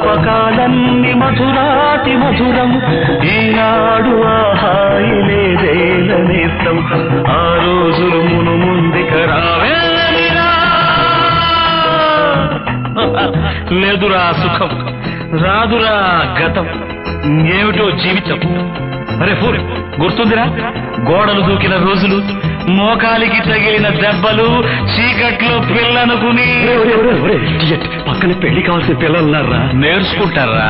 జ్ఞాపకాలన్నీ మధురాతి మధురం ఈనాడు ఆహాయి లేదేలనేస్తం ఆ రోజులు మును ముందుక రావేమిరా లేదురా సుఖం రాదురా గతం ఏమిటో జీవితం అరే ఫూర్ గుర్తుందిరా గోడలు దూకిన రోజులు మోకాలికి తగిలిన దెబ్బలు చీకట్లో పిల్లనుకుని పక్కన పెళ్లి కావాల్సిన పిల్లలున్నారా నేర్చుకుంటారా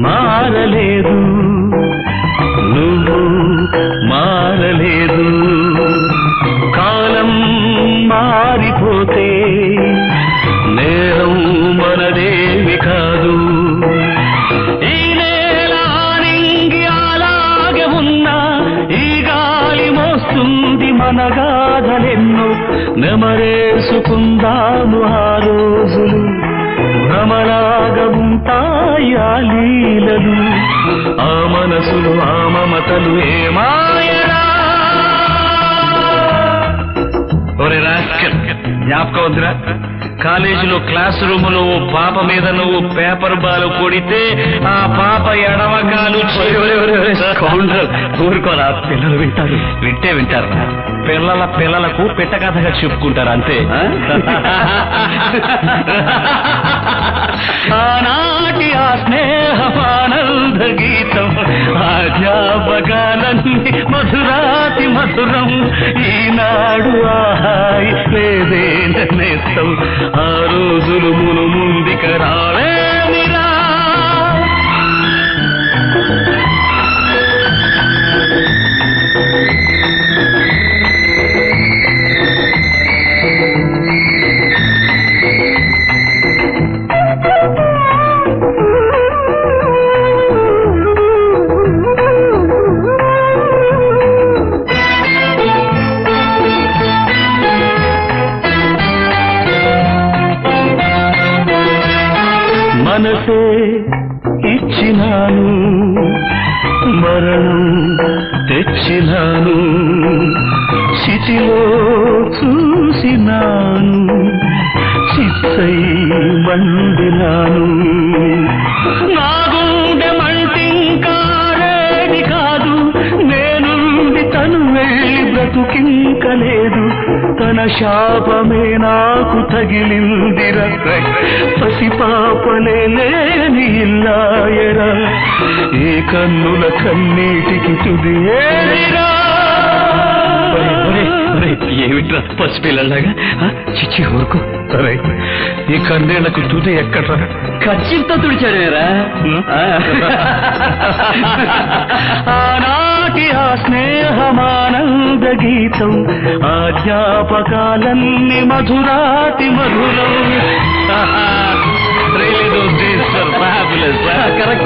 మారలేదు నువ్వు మారలేదు కాలం మారిపోతే నేరం మనదేవి కాదు ఈ నేల నింగి అలాగే ఉన్నా ఈ గాలి మోస్తుంది మన గాథలెన్నో నెమరేసుకుందాము ఆ రోజులు భ్రమలాగా ఉంటాయి ఆ లీలలు ఆ మనసులు ఆ మమతలు ఏమాయరా ఒరే రాస్కల్ జ్ఞాపకం వద్దురా కాలేజీలో క్లాస్ రూమ్ లో ఓ పాప మీద నువ్వు పేపర్ బాల్ కొడితే ఆ పాప ఎడమకాలు ఊరుకోరా పిల్లలు వింటారు పిల్లలకు పెట్ట కథగా చెప్పుకుంటారు అంతే ఆనాటి ఆ స్నేహమానంద గీతం ఆ జ్ఞాపకాలన్నీ మధురాతి మధురం ఈనాడు ఆహాయి లేదే నేస్తం ఆ రోజులు మును ముందుక రావేమిరా మనసే ఇచ్చినాను మరణం తెచ్చినాను చితిలో చూసినాను చిత్తై మండినాను నా గుండె మంటింకారేది కాదు నేనుండి తను వెళ్ళి బ్రతుకింకలేదు తన శాపమే నాకు తగిలిందిర పసిపాపలే లేని ఇల్లాయరా ఏ కన్నుల కన్నీటికి తుది ఏమిరా ఏమిట్రా పసిపిల్లలాగా చిచ్చి ఊరుకో సరే ఈ కన్నేళ్లకు తుది ఎక్కడ్రా ఖచ్చితంగా తుడిచాడేరా ఆనాటి ఆ స్నేహమానంద గీతం ఆ జ్ఞాపకాలన్నీ మధురాతి మధురం Really those days are fabulous. Correct.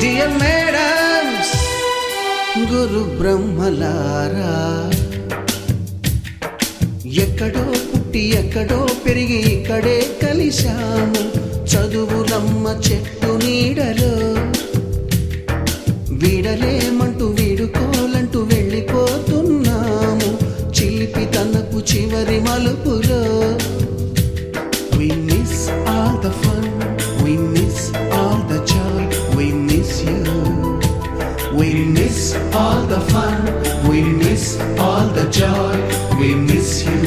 Dear madams, గురు బ్రహ్మలారా, ఎక్కడో పుట్టి ఎక్కడో పెరిగి ఇక్కడే కలిశాము. చదువులమ్మ చెట్టు నీడలో వీడలేమంటూ వీడుకోలంటూ వెళ్ళి చివరి మలుపులో. We miss all the fun, we miss all the joy, we miss you. We miss all the fun, we miss all the joy, we miss you.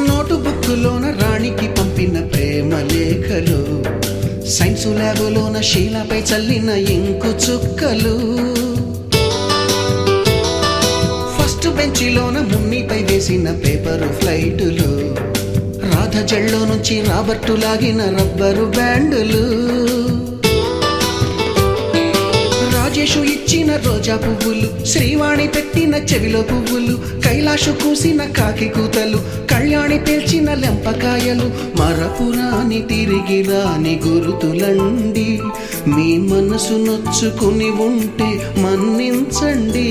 నోటుబుక్కులోన రాణికి పంపిన ప్రేమ లేఖలు, సైన్సు ల్యాబులోన శీలపై చల్లిన ఇంకు చుక్కలు, ఫస్ట్ బెంచిలోన మున్నిపై వేసిన పేపరు ఫ్లైటులు, రాధ జల్లో నుంచి రాబర్టు లాగిన rubber బ్యాండులు, Rajesh ఇచ్చిన రోజా పువ్వులు, శ్రీవాణి పెట్టిన చెవిలో పువ్వులు, కైలాషు కూసిన కాకి కూతలు, కళ్యాణి పేల్చిన లెంపకాయలు, మరపురాని తిరిగి రాని గురుతులండి. మీ మనసు నొచ్చుకుని ఉంటే మన్నించండి.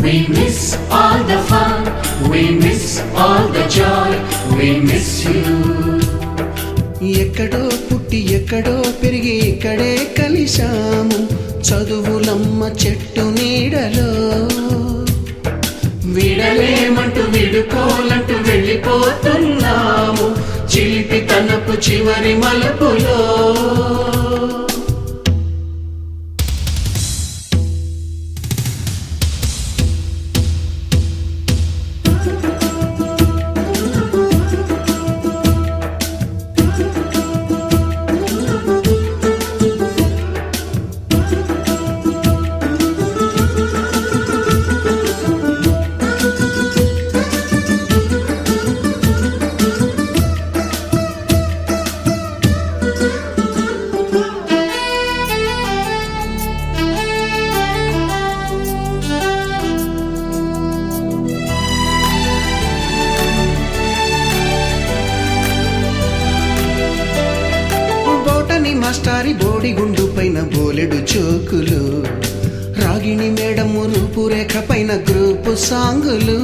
We miss all the fun, we miss all the joy, we miss you. ఎక్కడో పుట్టి ఎక్కడో పెరిగి ఇక్కడే కలిశాము, చదువులమ్మ చెట్టు నీడలో. విడలేమంటూ విడుకోలంటూ వెళ్ళిపోతున్నాము, చిలిపి తనపు చివరి మలుపులో. మాస్టారి బోడిగుండు పైన బోలెడు చోకులు, రాగిణి మేడము రూపురేఖ పైన గ్రూపు సాంగులు,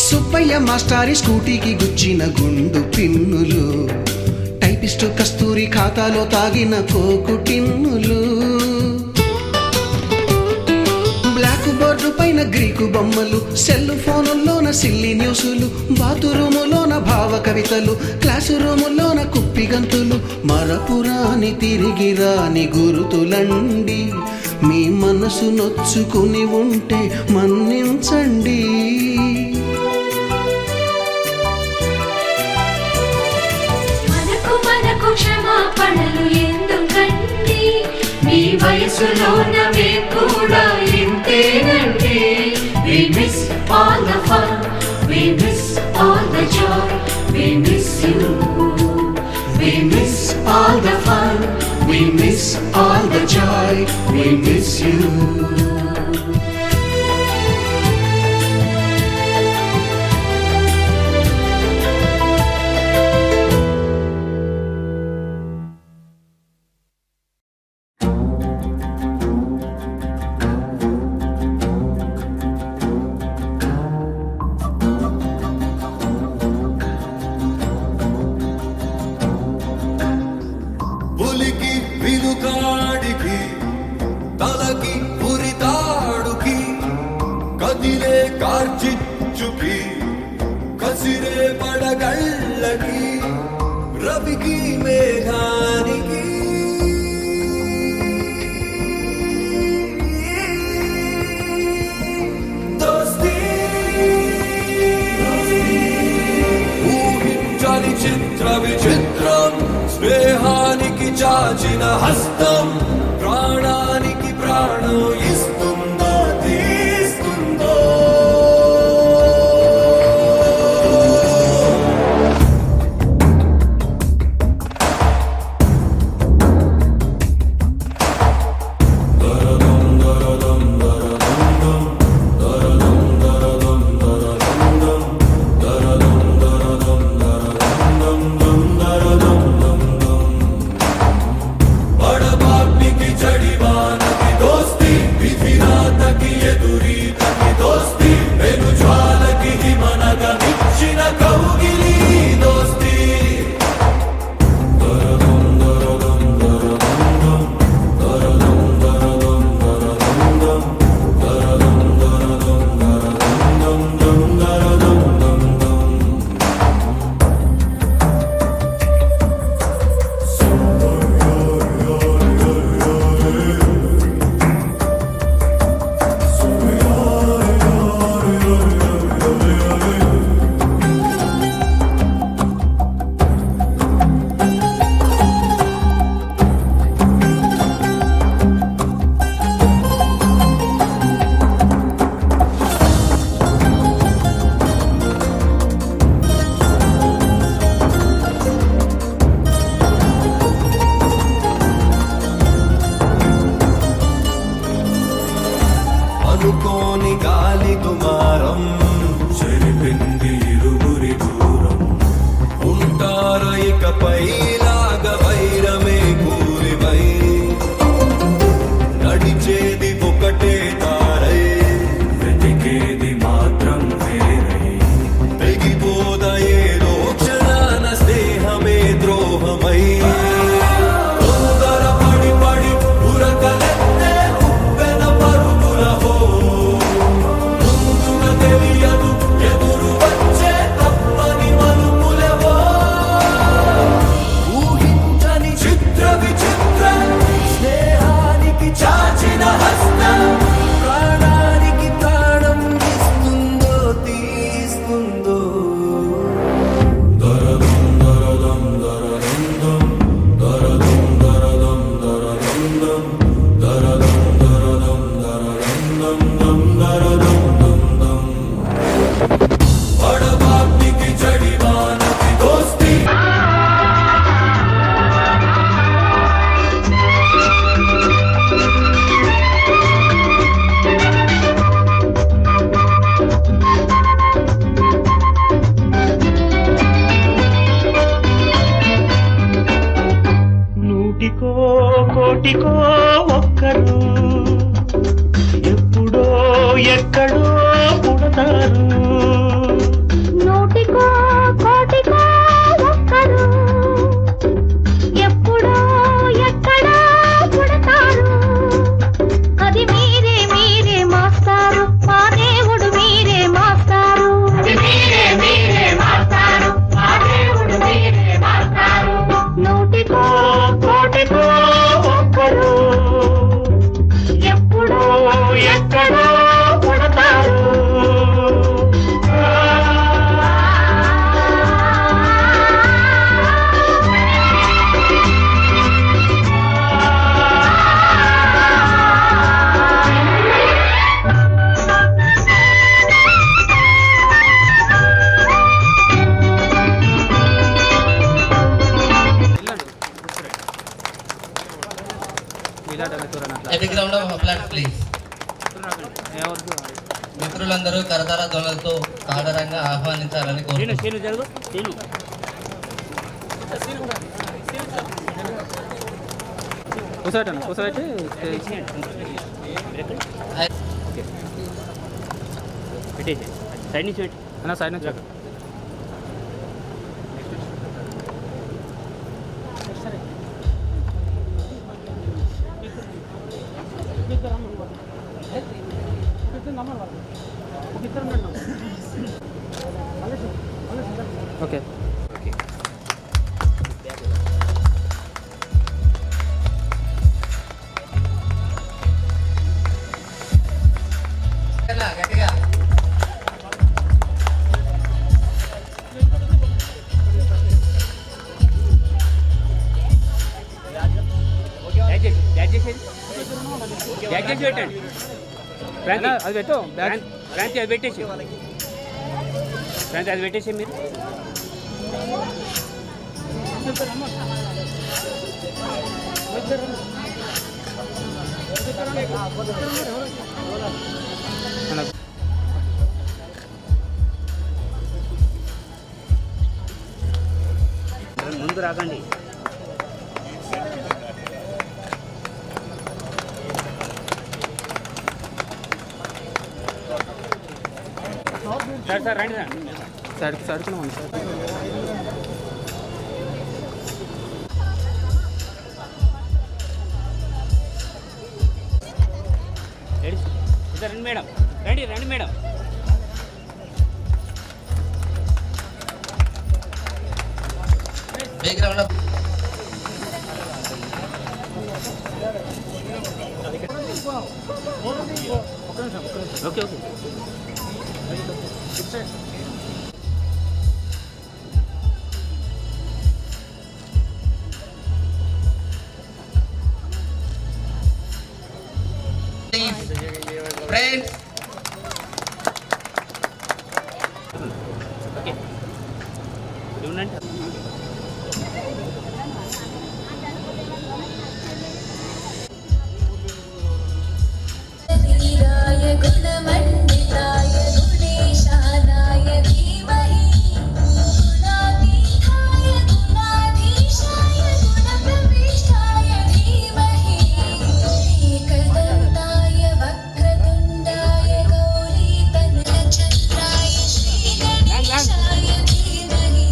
సుబ్బయ్య మాస్టారి స్కూటీకి గుచ్చిన గుండు పిన్నులు, టైపిస్టు కస్తూరి ఖాతాలో తాగిన కోకు టిన్నులు, బ్లాక్ బోర్డు పైన గ్రీకు బొమ్మలు, సెల్ ఫోనుల్లోన సిల్లి న్యూసులు, బాతురూములోన భావ కవితలు, క్లాసు రూములోన కుప్పి గంతులు, మరపురాని తిరిగి రాని గురుతులండి. మీ మనసు నొచ్చుకుని ఉంటే మన్నించండి. మనకు క్షమాపణలు ఎందుకండి, మీ వయసులోనవే కూడా ఇంతేనండి. We miss all the fun, we miss all the joy, we miss you. We miss all the fun, we miss all the joy, we miss you. వినుకాడికి తలకి ఉరితాడుకి కదిలే కార్చిచ్చుకి కసిరే పడగళ్ళకి రవికి మేఘానికి దోస్తీ చిత్ర విచిత్రం స్నేహానికి చాచిన హస్తం ప్రాణానికి ప్రాణం ఇస్తుందో తీస్తుందో బడబాగ్నికి జడివానకి దోస్తి విధిరాతకి ఎదురీతకి దోస్తి వెనుజ్వాలకి హిమనగా నిచ్చిన కౌగిలి దోస్తి అనుకోని గాలి దుమారం చెరిపింది ఇరువురి దూరం ఉంటారు ఇకపై లాగా వైరమే కూలిమై నడిచేది ఒకటే దారై వెతికేది మాత్రం వేరై తెగిపోద ఏదో క్షణాన స్నేహమే ద్రోహమై తొందర పడి పడి ఉరకలెత్తే ఉప్పెన పరుగుల హో ముందుగా తెలియదు ఎదురు వచ్చే తప్పని మలుపులవో ఊహించని చిత్ర విచిత్రం స్నేహానికి చాచిన హస్తం ప్రాణానికి ప్రాణం ఇస్తుందో తీస్తుందో దరదం దరదం దరదం దరదం దరదం దరదం దరదం దరదం దరదం దరదం బడబాగ్నికి జడివానకి దోస్తి నూటికో కోటికో ఒక్కరు ఎప్పుడో ఎక్కడో పుడతారు నూటికో కోటికో ఒక్కరు ఎప్పుడో ఎక్కడో పుడతారు అది మీరే మీరే మాస్టారు మా దేవుడు మీరే మాస్టారు మీరే మీరే మాస్టారు మా దేవుడు మీరే మాస్టారు నూటికో కోటికో ఒక్కరు ఎప్పుడో ఎక్కడో పుడతారు ఎపిక్ రౌండ్ ఆఫ్ అప్లాట్ ప్లీజ్. మిత్రులందరూ కరతాళ ధ్వనులతో సాదరంగా ఆహ్వానించాలని కోరుతున్నాను. సైడ్ నుంచి అన్న సైడ్ నుంచి ఓకే గట్టిగా బ్రాంచ్ పెట్టండి. అది పెట్టు. బ్రాంచ్ అది పెట్టేసి బ్రాంచ్ అది పెట్టేసి మీరు ముందు రాకండి. సార్ రండి సార్ సడుకున్నాం సార్. రండి మేడం, రండి madam. Background okay. Friends okay ఉండండి. वीराय गुणमण्डिताय गुणेशानाय धीमहि गुणातीताय गुणाधीशाय गुणप्रविष्टाय धीमहि एकदन्ताय वक्रतुण्डाय गौरीतनयचन्द्राय श्रीगणेशाय धीमहि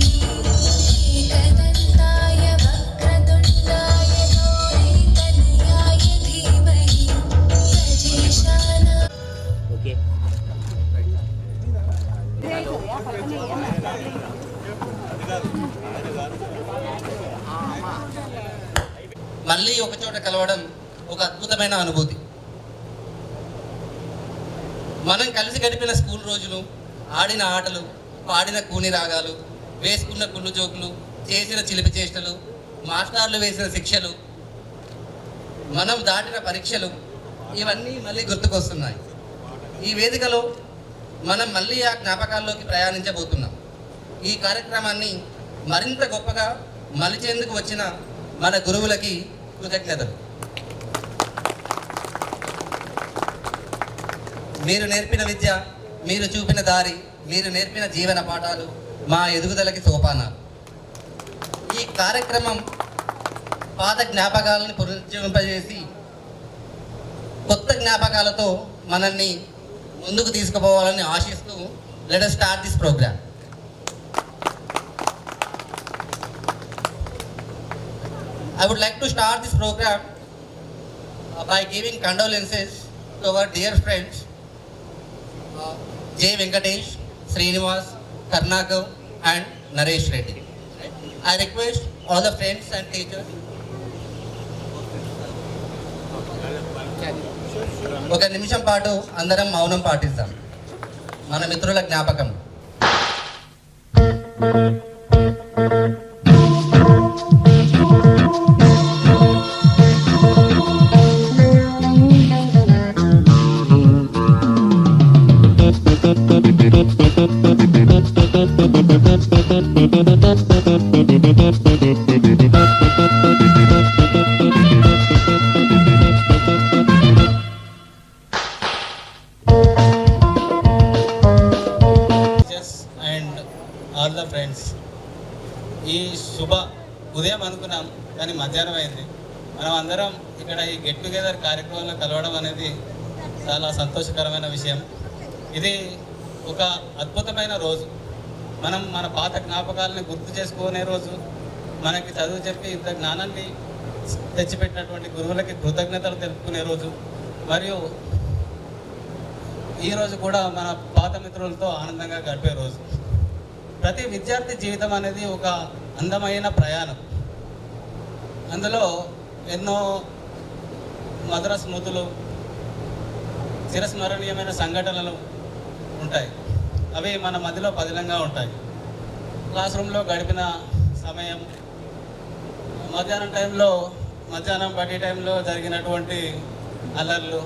एकदन्ताय वक्रतुण्डाय गौरीतनयाय धीमहि ఓకే మళ్ళీ ఒక చోట కలవడం ఒక అద్భుతమైన అనుభూతి. మనం కలిసి గడిపిన స్కూల్ రోజులు, ఆడిన ఆటలు, పాడిన కూని రాగాలు, వేసుకున్న కుళ్ళు జోకులు, చేసిన చిలిపి చేష్టలు, మాస్టర్లు వేసిన శిక్షలు, మనం దాటిన పరీక్షలు, ఇవన్నీ మళ్ళీ గుర్తుకొస్తున్నాయి. ఈ వేదికలో మనం మళ్ళీ ఆ జ్ఞాపకాల్లోకి ప్రయాణించబోతున్నాం. ఈ కార్యక్రమాన్ని మరింత గొప్పగా మలిచేందుకు వచ్చిన మన గురువులకి కృతజ్ఞతలు. మీరు నేర్పిన విద్య, మీరు చూపిన దారి, మీరు నేర్పిన జీవన పాఠాలు మా ఎదుగుదలకి సోపానాలు. ఈ కార్యక్రమం పాత జ్ఞాపకాలను పునరుజ్జీవింపజేసి కొత్త జ్ఞాపకాలతో మనల్ని ముందుకు తీసుకుపోవాలని ఆశిస్తూ let us start this program. I would like to start this program by giving condolences to our dear friends J. Venkatesh, Srinivas, Karnagav and Naresh Reddy. I request all the friends and teachers ఒక నిమిషం పాటు అందరం మౌనం పాటిద్దాం మన మిత్రుల జ్ఞాపకం. And all the friends, ఈ శుభ ఉదయం అనుకున్నాం కానీ మధ్యాహ్నం అయింది. మనం అందరం ఇక్కడ ఈ గెట్ టుగెదర్ కార్యక్రమంలో కలవడం అనేది చాలా సంతోషకరమైన విషయం. ఇది ఒక అద్భుతమైన రోజు. మనం మన పాత జ్ఞాపకాలని గుర్తు చేసుకునే రోజు, మనకి చదువు చెప్పి ఇంత జ్ఞానాన్ని తెచ్చిపెట్టినటువంటి గురువులకి కృతజ్ఞతలు తెలుపుకునే రోజు, మరియు ఈరోజు కూడా మన పాత మిత్రులతో ఆనందంగా గడిపే రోజు. ప్రతి విద్యార్థి జీవితం అనేది ఒక అందమైన ప్రయాణం. అందులో ఎన్నో మధుర స్మృతులు, చిరస్మరణీయమైన సంఘటనలు ఉంటాయి. అవి మన మధ్యలో పదిలంగా ఉంటాయి. క్లాస్ రూమ్లో గడిపిన సమయం, మధ్యాహ్నం బడ్డీ టైంలో జరిగినటువంటి అల్లర్లు,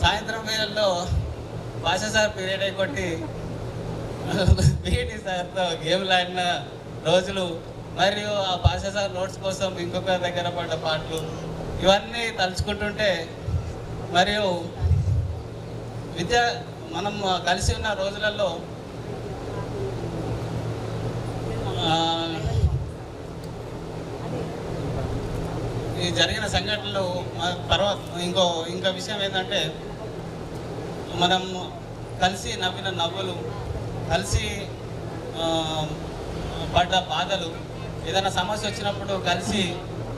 సాయంత్రం వేళల్లో భాష సార్ పీరియడ్ కొట్టి పీఈటీ సార్తో గేమ్లు ఆడిన రోజులు, మరియు ఆ భాష సార్ నోట్స్ కోసం ఇంకొక దగ్గర పడ్డ పాటలు, ఇవన్నీ తలుచుకుంటుంటే, మరియు మనం కలిసి ఉన్న రోజులలో ఈ జరిగిన సంఘటనలు తర్వాత ఇంకో విషయం ఏంటంటే, మనం కలిసి నవ్విన నవ్వులు, కలిసి పడ్డ బాధలు, ఏదైనా సమస్య వచ్చినప్పుడు కలిసి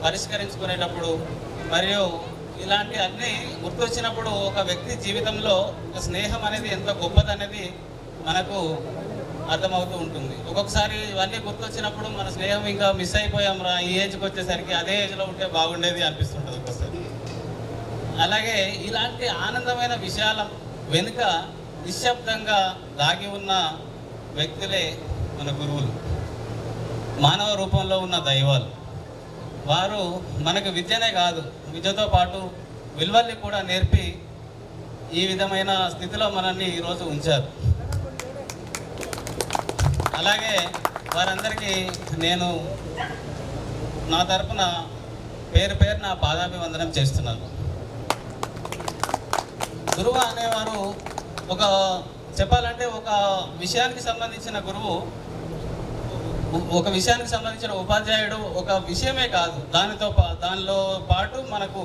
పరిష్కరించుకునేటప్పుడు, మరియు ఇలాంటి అన్నీ గుర్తొచ్చినప్పుడు ఒక వ్యక్తి జీవితంలో ఒక స్నేహం అనేది ఎంత గొప్పదనేది మనకు అర్థమవుతూ ఉంటుంది. ఒక్కొక్కసారి ఇవన్నీ గుర్తొచ్చినప్పుడు మన స్నేహం ఇంకా మిస్ అయిపోయాం రా, ఈ ఏజ్కి వచ్చేసరికి అదే ఏజ్లో ఉంటే బాగుండేది అనిపిస్తుంటుంది ఒక్కొక్కసారి. అలాగే ఇలాంటి ఆనందమైన విషయాల వెనుక నిశ్శబ్దంగా దాగి ఉన్న వ్యక్తులే మన గురువులు, మానవ రూపంలో ఉన్న దైవాలు. వారు మనకు విద్యనే కాదు, విద్యతో పాటు విలువల్ని కూడా నేర్పి ఈ విధమైన స్థితిలో మనల్ని ఈరోజు ఉంచారు. అలాగే వారందరికీ నేను నా తరపున పేరున పాదాభివందనం చేస్తున్నాను. గురువు అనేవారు చెప్పాలంటే ఒక విషయానికి సంబంధించిన గురువు, ఒక విషయానికి సంబంధించిన ఉపాధ్యాయుడు ఒక విషయమే కాదు, దానిలో పాటు మనకు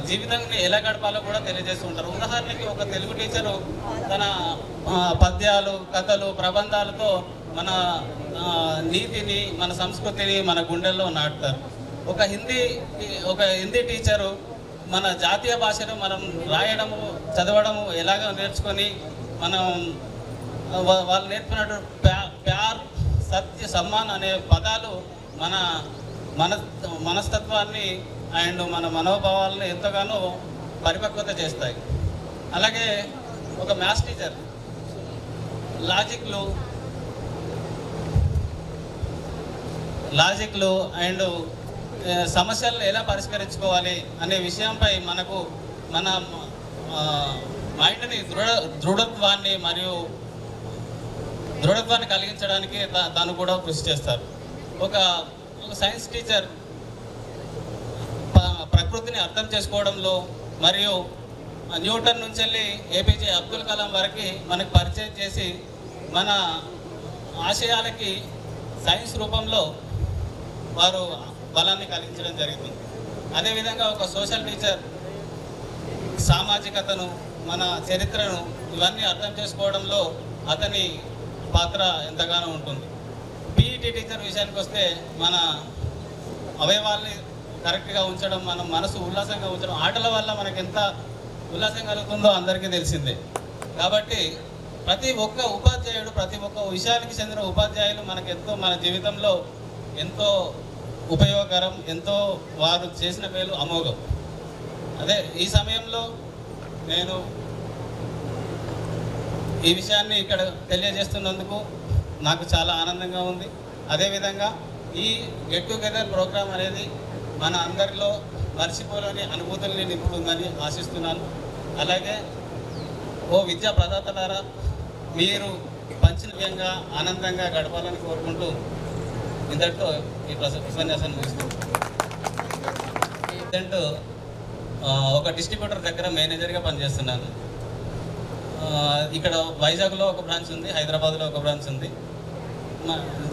జీవితాన్ని ఎలా గడపాలో కూడా తెలియజేస్తూ ఉంటారు. ఉదాహరణకి ఒక తెలుగు టీచరు తన పద్యాలు, కథలు, ప్రబంధాలతో మన నీతిని, మన సంస్కృతిని మన గుండెల్లో నాటుతారు. ఒక హిందీ టీచరు మన జాతీయ భాషను మనం రాయడము, చదవడము ఎలాగ నేర్చుకొని మనం వాళ్ళు నేర్పినట్టు ప్యార్, సత్య, సమ్మాన్ అనే పదాలు మన మనస్తత్వాన్ని అండ్ మన మనోభావాలను ఎంతగానో పరిపక్వత చేస్తాయి. అలాగే ఒక మ్యాథ్స్ టీచర్ లాజిక్లు అండ్ సమస్యలను ఎలా పరిష్కరించుకోవాలి అనే విషయంపై మన మైండ్ని దృఢత్వాన్ని కలిగించడానికి తాను కూడా కృషి చేస్తారు. ఒక సైన్స్ టీచర్ ప్రకృతిని అర్థం చేసుకోవడంలో, మరియు న్యూటన్ నుంచి వెళ్ళి ఏపీజే అబ్దుల్ కలాం వరకు మనకు పరిచయం చేసి మన ఆశయాలకి సైన్స్ రూపంలో వారు బలాన్ని కలిగించడం జరుగుతుంది. అదేవిధంగా ఒక సోషల్ టీచర్ సామాజికతను, మన చరిత్రను ఇవన్నీ అర్థం చేసుకోవడంలో అతని పాత్ర ఎంతగానో ఉంటుంది. పీఈటీ టీచర్ విషయానికి వస్తే మన అవయవాల్ని కరెక్ట్గా ఉంచడం, మన మనసు ఉల్లాసంగా ఉంచడం, ఆటల వల్ల మనకు ఎంత ఉల్లాసం కలుగుతుందో అందరికీ తెలిసిందే. కాబట్టి ప్రతి ఒక్క ఉపాధ్యాయుడు, ప్రతి ఒక్క విషయానికి చెందిన ఉపాధ్యాయులు మనకెంతో మన జీవితంలో ఎంతో ఉపయోగకరం, ఎంతో వారు చేసిన మేలు అమోఘం. అదే ఈ సమయంలో నేను ఈ విషయాన్ని ఇక్కడ తెలియజేస్తున్నందుకు నాకు చాలా ఆనందంగా ఉంది. అదేవిధంగా ఈ గెట్ టుగెదర్ ప్రోగ్రాం అనేది మన అందరిలో మర్చిపోలేని అనుభూతుల్ని నింపుతుందని ఆశిస్తున్నాను. అలాగే విద్యా ప్రదాతలారా, మీరు పంచనవ్యంగా ఆనందంగా గడపాలని కోరుకుంటూ ఇంతటితో ఈ ఉపన్యాసాన్ని ముగిస్తున్నాను. ఒక డిస్ట్రిబ్యూటర్ దగ్గర మేనేజర్గా పనిచేస్తున్నాను. ఇక్కడ వైజాగ్లో ఒక బ్రాంచ్ ఉంది, హైదరాబాద్లో ఒక బ్రాంచ్ ఉంది.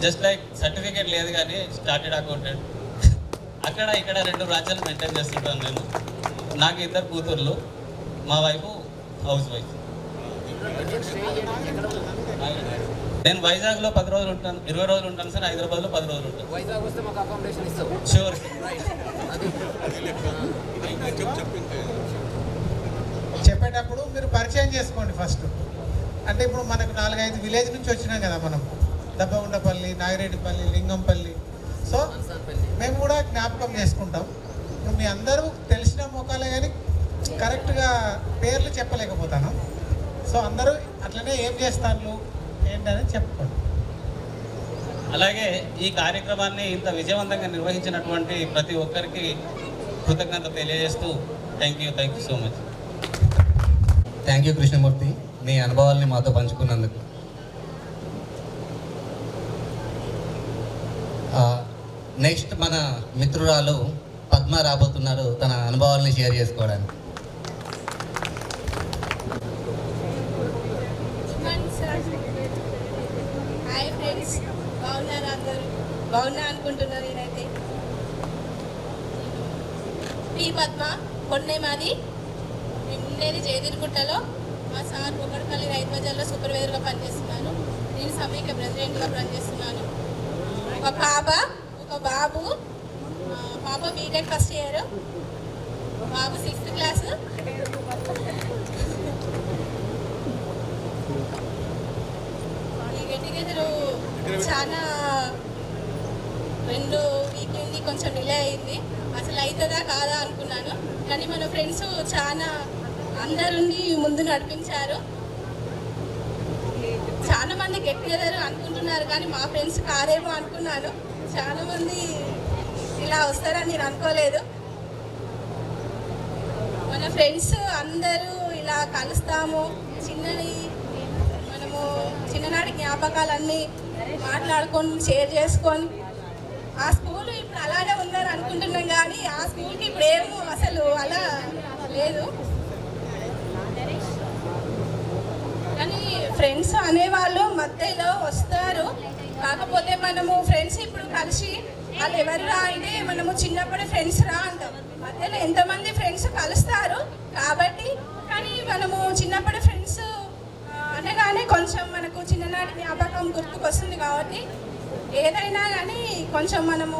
జస్ట్ లైక్ సర్టిఫికేట్ లేదు కానీ స్టార్టెడ్ అకౌంటెంట్. అక్కడ ఇక్కడ 2 బ్రాంచ్లు మెయింటైన్ చేస్తుంటాను నేను. నాకు 2 కూతుర్లు, మా వైఫ్ హౌస్ వైఫ్. నేను వైజాగ్లో 10 రోజులు ఉంటాను, 20 రోజులు ఉంటాను సార్. హైదరాబాద్లో 10 రోజులు ఉంటాను. వైజాగ్ వస్తే మాకు అకామిడేషన్ ఇస్తావు? షూర్. చెప్పేటప్పుడు మీరు పరిచయం చేసుకోండి ఫస్ట్. అంటే ఇప్పుడు మనకు 4-5 విలేజ్ నుంచి వచ్చినాం కదా మనం, దబ్బగుండపల్లి, నాగిరెడ్డిపల్లి, లింగంపల్లి. సో మేము కూడా జ్ఞాపకం చేసుకుంటాం. ఇప్పుడు మీ అందరూ తెలిసిన ముఖాలే కానీ కరెక్ట్గా పేర్లు చెప్పలేకపోతాను. సో అందరూ అట్లనే ఏం చేస్తాను ఏంటని చెప్పుకోండి. అలాగే ఈ కార్యక్రమాన్ని ఇంత విజయవంతంగా నిర్వహించినటువంటి ప్రతి ఒక్కరికి కృతజ్ఞత తెలియజేస్తూ thank you so much. Thank you Krishnamurthy, మీ అనుభవాల్ని మాతో పంచుకున్నందుకు. నెక్స్ట్ మన మిత్రురాలు పద్మ రాబోతున్నారు తన అనుభవాల్ని షేర్ చేసుకోవడానికి. హాయ్ ఫ్రెండ్స్, బాగున్నారు అందరూ? బాగున్నా అనుకుంటున్నారు. నేనైతే పి పద్మ, కొన్నే మాది. మేము ఉండేది జయదిరిగుట్టలో. మా సార్ ఒకటిపల్లి రైతు బజార్లో సూపర్వైజర్గా పనిచేస్తున్నాను. నేను సమైక్య ప్రెసిడెంట్గా పనిచేస్తున్నాను. ఒక పాప, ఒక బాబు. పాప బీటెక్ ఫస్ట్ ఇయర్, బాబు 6th క్లాసు. ఈ గెట్ టుగెదర్ చాలా 2 వీక్ నుండి కొంచెం డిలే అయింది. అసలు అవుతుందా కాదా అనుకున్నాను, కానీ మన ఫ్రెండ్స్ చాలా అందరుండి ముందు నడిపించారు. చాలా మంది గెట్ టుగెదర్ అనుకుంటున్నారు, కానీ మా ఫ్రెండ్స్ కారేమో అనుకున్నాను. చాలా మంది ఇలా వస్తారని నేను అనుకోలేదు. మన ఫ్రెండ్స్ అందరూ ఇలా కలుస్తాము. మనము చిన్ననాటి జ్ఞాపకాలన్నీ మాట్లాడుకొని షేర్ చేసుకొని, ఆ స్కూల్ ఇప్పుడు అలానే ఉన్నారు అనుకుంటున్నాం, కానీ ఆ స్కూల్కి ఇప్పుడు ఏమో అసలు అలా లేదు. కానీ ఫ్రెండ్స్ అనేవాళ్ళు మధ్యలో వస్తారు. కాకపోతే మనము ఫ్రెండ్స్ ఇప్పుడు కలిసి వాళ్ళు ఎవరురా అంటే మనము చిన్నప్పుడు ఫ్రెండ్స్ రా అంటాం. మధ్యలో ఎంతమంది ఫ్రెండ్స్ కలుస్తారు కాబట్టి, కానీ మనము చిన్నప్పుడు ఫ్రెండ్స్ అనగానే కొంచెం మనకు చిన్ననాటి జ్ఞాపకం గుర్తుకొస్తుంది. కాబట్టి ఏదైనా కానీ కొంచెం మనము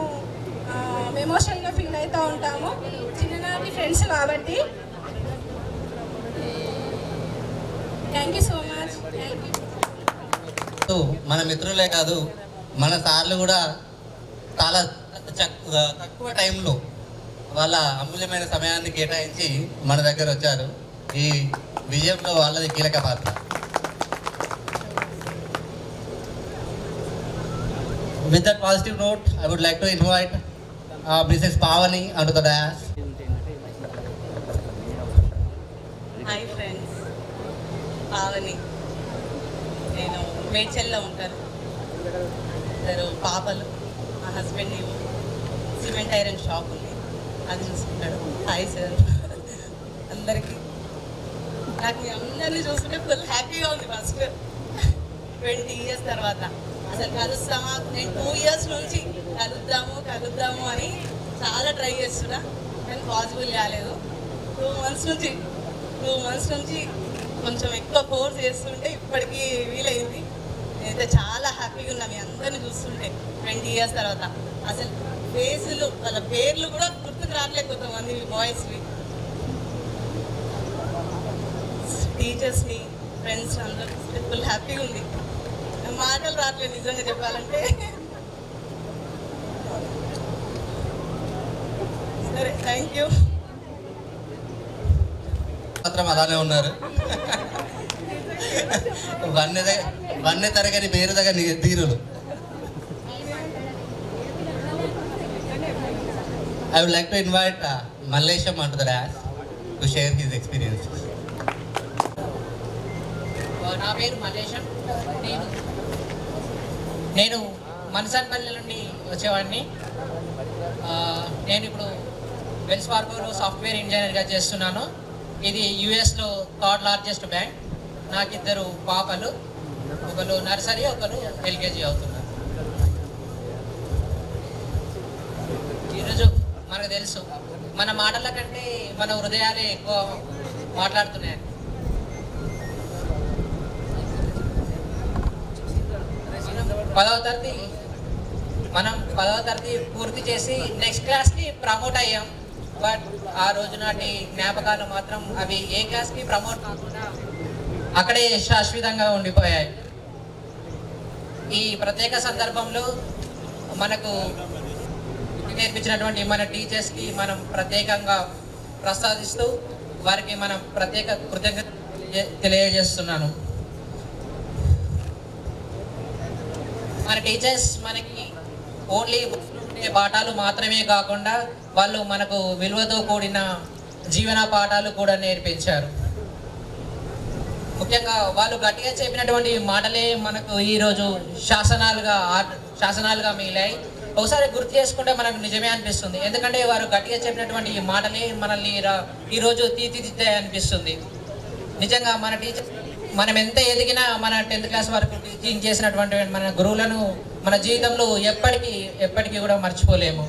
ఎమోషనల్గా ఫీల్ అవుతూ ఉంటాము, చిన్ననాటి ఫ్రెండ్స్ కాబట్టి. Thank you so much. Thank you. మన మిత్రులే కాదు, మన సార్లు కూడా చాలా తక్కువ టైంలో వాళ్ళ అమూల్యమైన సమయాన్ని కేటాయించి మన దగ్గర వచ్చారు. ఈ విజయంలో వాళ్ళది కీలక పాత్ర. With that positive note, I would like to invite Mrs. Pavani onto the dais. Hi friends, Pavani. నేను మేడ్చల్లో ఉంటాను. 2 పాపలు, మా హస్బెండ్ సిమెంట్ ఐరన్ షాప్ ఉంది, అది చూసుకుంటాడు. హాయ్ సార్ అందరికీ. నాకు మీ అందరినీ చూస్తుంటే ఫుల్ హ్యాపీగా ఉంది. ఫస్ట్ 20 years తర్వాత అసలు కలుస్తామా, నేను 2 years నుంచి కలుద్దాము అని చాలా ట్రై చేస్తున్నా, కానీ పాసిబుల్ కాలేదు. 2 months నుంచి కొంచెం ఎక్కువ ఫోర్స్ చేస్తుంటే ఇప్పటికీ వీలైంది. నేనైతే చాలా హ్యాపీగా ఉన్నా మీ అందరిని చూస్తుంటే 20 years తర్వాత. అసలు ఫేసులు, వాళ్ళ పేర్లు కూడా గుర్తుకు రావట్లేదు కొంతమంది బాయ్స్వి. టీచర్స్ని, ఫ్రెండ్స్ అందరూ ఫుల్ హ్యాపీగా ఉంది. మాటలు రావట్లేదు నిజంగా చెప్పాలంటే. సరే, థ్యాంక్ యూ. మాత్రం అలానే ఉన్నారు. వన్నె తరగని పేరు దగ్గర తీరులు. I would like to invite Mallesham onto the dais to share his experiences. నా పేరు మల్లేశం. నేను మనసన్పల్లి నుండి వచ్చేవాడిని. నేను ఇప్పుడు వెల్స్ ఫార్గోలో సాఫ్ట్వేర్ ఇంజనీర్గా చేస్తున్నాను. ఇది యుఎస్లో 3rd largest బ్యాంక్. నాకు 2 పాపలు, ఒకరు నర్సరీ, ఒకరు ఎల్కేజీ అవుతున్నారు. ఈరోజు మనకు తెలుసు, మన మాటల కంటే మన హృదయాలే ఎక్కువ మాట్లాడుతున్నాయి. మనం 10వ తరగతి పూర్తి చేసి నెక్స్ట్ క్లాస్కి ప్రమోట్ అయ్యాం. బట్ ఆ రోజు నాటి జ్ఞాపకాలు మాత్రం అవి ఏ క్లాస్కి ప్రమోట్ కాకుండా అక్కడే శాశ్వతంగా ఉండిపోయాయి. ఈ ప్రత్యేక సందర్భంలో మనకు నేర్పించినటువంటి మన టీచర్స్కి మనం ప్రత్యేకంగా ప్రసాదిస్తూ వారికి మనం ప్రత్యేక కృతజ్ఞత తెలియజేస్తున్నాను. మన టీచర్స్ మనకి ఓన్లీ నేర్చుకునే పాఠాలు మాత్రమే కాకుండా వాళ్ళు మనకు విలువతో కూడిన జీవన పాఠాలు కూడా నేర్పించారు. ముఖ్యంగా వాళ్ళు గట్టిగా చెప్పినటువంటి మాటలే మనకు ఈరోజు శాసనాలుగా మిగిలాయి. ఒకసారి గుర్తు చేసుకుంటే మనకు నిజమే అనిపిస్తుంది. ఎందుకంటే వారు గట్టిగా చెప్పినటువంటి ఈ మాటలే మనల్ని ఈరోజు తీర్చిదిద్దాయి అనిపిస్తుంది. నిజంగా మన టీచర్ మనం ఎంత ఎదిగినా మన 10th క్లాస్ వరకు టీచింగ్ చేసినటువంటి మన గురువులను మన జీవితంలో ఎప్పటికీ కూడా మర్చిపోలేము.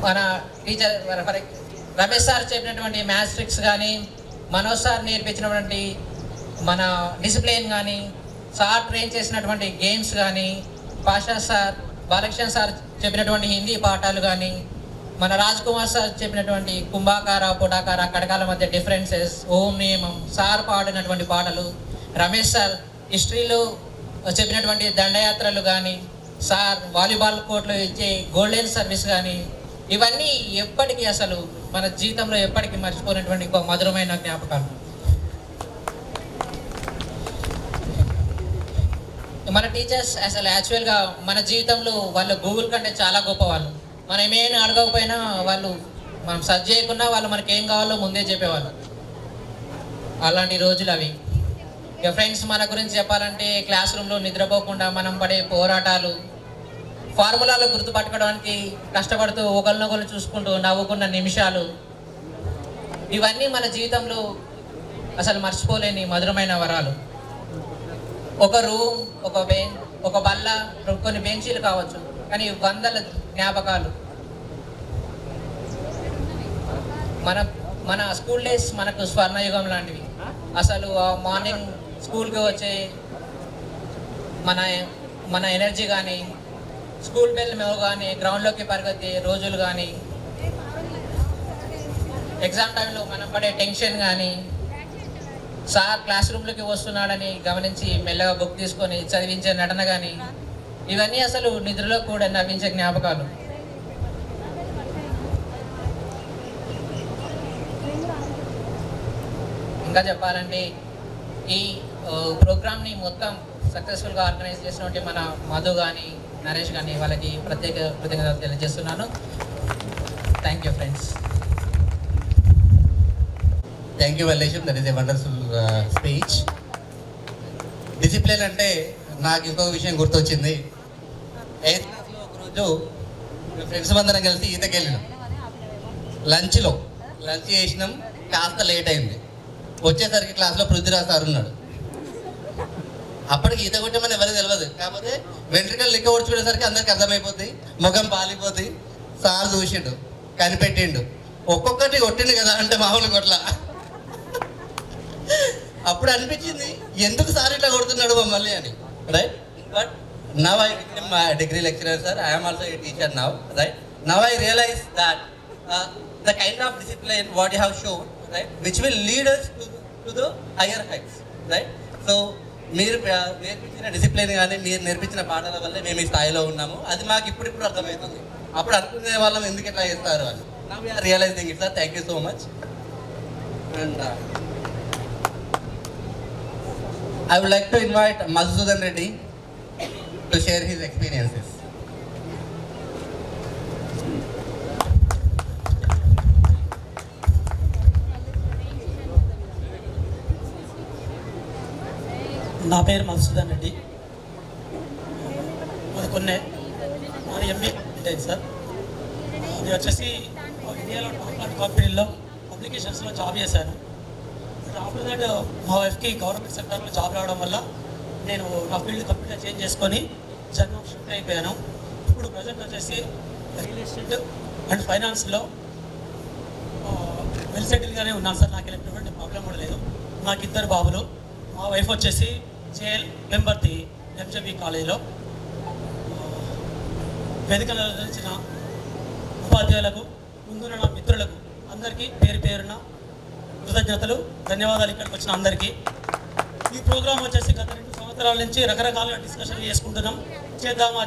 మన టీచర్ రమేష్ సార్ చెప్పినటువంటి మ్యాథ్స్ ట్రిక్స్ కానీ, మనోజ్ సార్ నేర్పించినటువంటి మన డిసిప్లిన్ కానీ, సార్ ట్రైన్ చేసినటువంటి గేమ్స్ కానీ, పాషా సార్, బాలకృష్ణ సార్ చెప్పినటువంటి హిందీ పాఠాలు కానీ, మన రాజ్ కుమార్ సార్ చెప్పినటువంటి కుంభాకార, పుటాకార, కడకాల మధ్య డిఫరెన్సెస్, ఓం నియమం, సార్ పాడినటువంటి పాటలు, రమేష్ సార్ హిస్టరీలో చెప్పినటువంటి దండయాత్రలు కానీ, సార్ వాలీబాల్ కోర్టులో ఇచ్చే గోల్డెన్ సర్వీస్ కానీ, ఇవన్నీ ఎప్పటికీ అసలు మన జీవితంలో ఎప్పటికీ మర్చిపోయినటువంటి ఒక మధురమైన జ్ఞాపకాలు. మన టీచర్స్ అసలు యాక్చువల్గా మన జీవితంలో వాళ్ళు గూగుల్ కంటే చాలా గొప్పవాళ్ళు. మనం ఏమైనా అడగకపోయినా వాళ్ళు మనం సర్చ్ చేయకుండా వాళ్ళు మనకి ఏం కావాలో ముందే చెప్పేవాళ్ళు. అలాంటి రోజులు అవి. ఇక ఫ్రెండ్స్, మన గురించి చెప్పాలంటే క్లాస్ రూమ్లో నిద్రపోకుండా మనం పడే పోరాటాలు, ఫార్ములాలు గుర్తుపట్టుకోవడానికి కష్టపడుతూ ఒకరినొకరు చూసుకుంటూ నవ్వుకున్న నిమిషాలు, ఇవన్నీ మన జీవితంలో అసలు మర్చిపోలేని మధురమైన వరాలు. ఒక రూమ్, ఒక బల్ల, కొన్ని బెంచీలు కావచ్చు, కానీ వందల జ్ఞాపకాలు. మన స్కూల్ డేస్ మనకు స్వర్ణయుగం లాంటివి. అసలు మార్నింగ్ స్కూల్కి వచ్చే మన ఎనర్జీ కానీ, స్కూల్ బెల్ మేము కానీ, గ్రౌండ్లోకి పరిగెత్తే రోజులు కానీ, ఎగ్జామ్ టైంలో మనం పడే టెన్షన్ కానీ, సార్ క్లాస్ రూమ్లోకి వస్తున్నాడని గమనించి మెల్లగా బుక్ తీసుకొని చదివించే నటన కానీ, ఇవన్నీ అసలు నిద్రలో కూడా నవ్వించే జ్ఞాపకాలు. ఇంకా చెప్పాలంటే ఈ ప్రోగ్రామ్ని మొత్తం సక్సెస్ఫుల్గా ఆర్గనైజ్ చేసినటువంటి మన మధు కానీ, నరేష్ కానీ, వాళ్ళకి ప్రత్యేక కృతజ్ఞతలు తెలియజేస్తున్నాను. Thank you friends. Thank you Vallesham, that is a wonderful speech. Discipline అంటే నాకు ఇంకొక విషయం గుర్తొచ్చింది. 8th క్లాస్లో ఒకరోజు ఫ్రెండ్స్ అందరం కలిసి ఈతకి వెళ్ళినాం. లంచ్ చేసినాం, కాస్త లేట్ అయింది. వచ్చేసరికి క్లాస్లో పృథ్వీరాజ్ సార్ ఉన్నాడు. అప్పటికి ఈత కొట్టమని ఎవరికి తెలియదు, కాకపోతే వెంట్రుకలు లిక్క ఓడ్చుకునేసరికి అందరికి అర్థమైపోద్ది, ముఖం పాలిపోద్ది. సార్ చూసిండు, కనిపెట్టిండు, ఒక్కొక్కటి కొట్టిండు కదా అంటే మామూలు కొట్ల. అప్పుడు అనిపించింది ఎందుకు సార్ ఇట్లా కొడుతున్నాడు మమ్మల్ని అని, right? But now I become degree lecturer, sir. I am also a teacher now, right? Now I realize that the kind of discipline what you have shown, right, which will lead us to the higher heights, right? So మీరు నేర్పించిన discipline కానీ, మీరు నేర్పించిన పాఠాల వల్ల మేము ఈ స్థాయిలో ఉన్నాము. అది మాకు ఇప్పుడు అర్థమవుతుంది. అప్పుడు అనుకునే వాళ్ళం ఎందుకు ఇట్లా చేస్తారు అని. Now we are realizing it, sir. Thank you so much. And I would like to invite Madhusudan Reddy to share his experiences. నా పేరు మధుసూదన్ రెడ్డి, అది కొన్ని నాది ఎంబీ కంప్లీట్ సార్. నేను వచ్చేసి ఇండియాలో టాప్ కంపెనీలో అప్లికేషన్స్లో జాబ్ చేశాను. ఆఫ్టర్ దట్ మా వైఫ్కి గవర్నమెంట్ సెక్టర్లో జాబ్ రావడం వల్ల నేను నా ఫీల్డ్ కంప్లీట్గా చేంజ్ చేసుకొని జన్మ షిఫ్ట్ అయిపోయాను. ఇప్పుడు ప్రజెంట్ వచ్చేసి రియల్ ఎస్టేట్ అండ్ ఫైనాన్స్లో వెల్ సెటిల్గానే ఉన్నాను సార్. నాకు ఎటువంటి ప్రాబ్లం కూడా లేదు. నాకు 2 బాబులు. మా వైఫ్ వచ్చేసి జేఎల్ వెంబర్తి ఎంజబీ కాలేజీలో. వేదికలు నిర్వహించిన ఉపాధ్యాయులకు, ముందున్న నా మిత్రులకు అందరికీ పేరు పేరున కృతజ్ఞతలు, ధన్యవాదాలు. ఇక్కడికి వచ్చిన అందరికీ. ఈ ప్రోగ్రాం వచ్చేసి గత 2 సంవత్సరాల నుంచి రకరకాల డిస్కషన్ చేసుకుంటున్నాం. చేద్దామా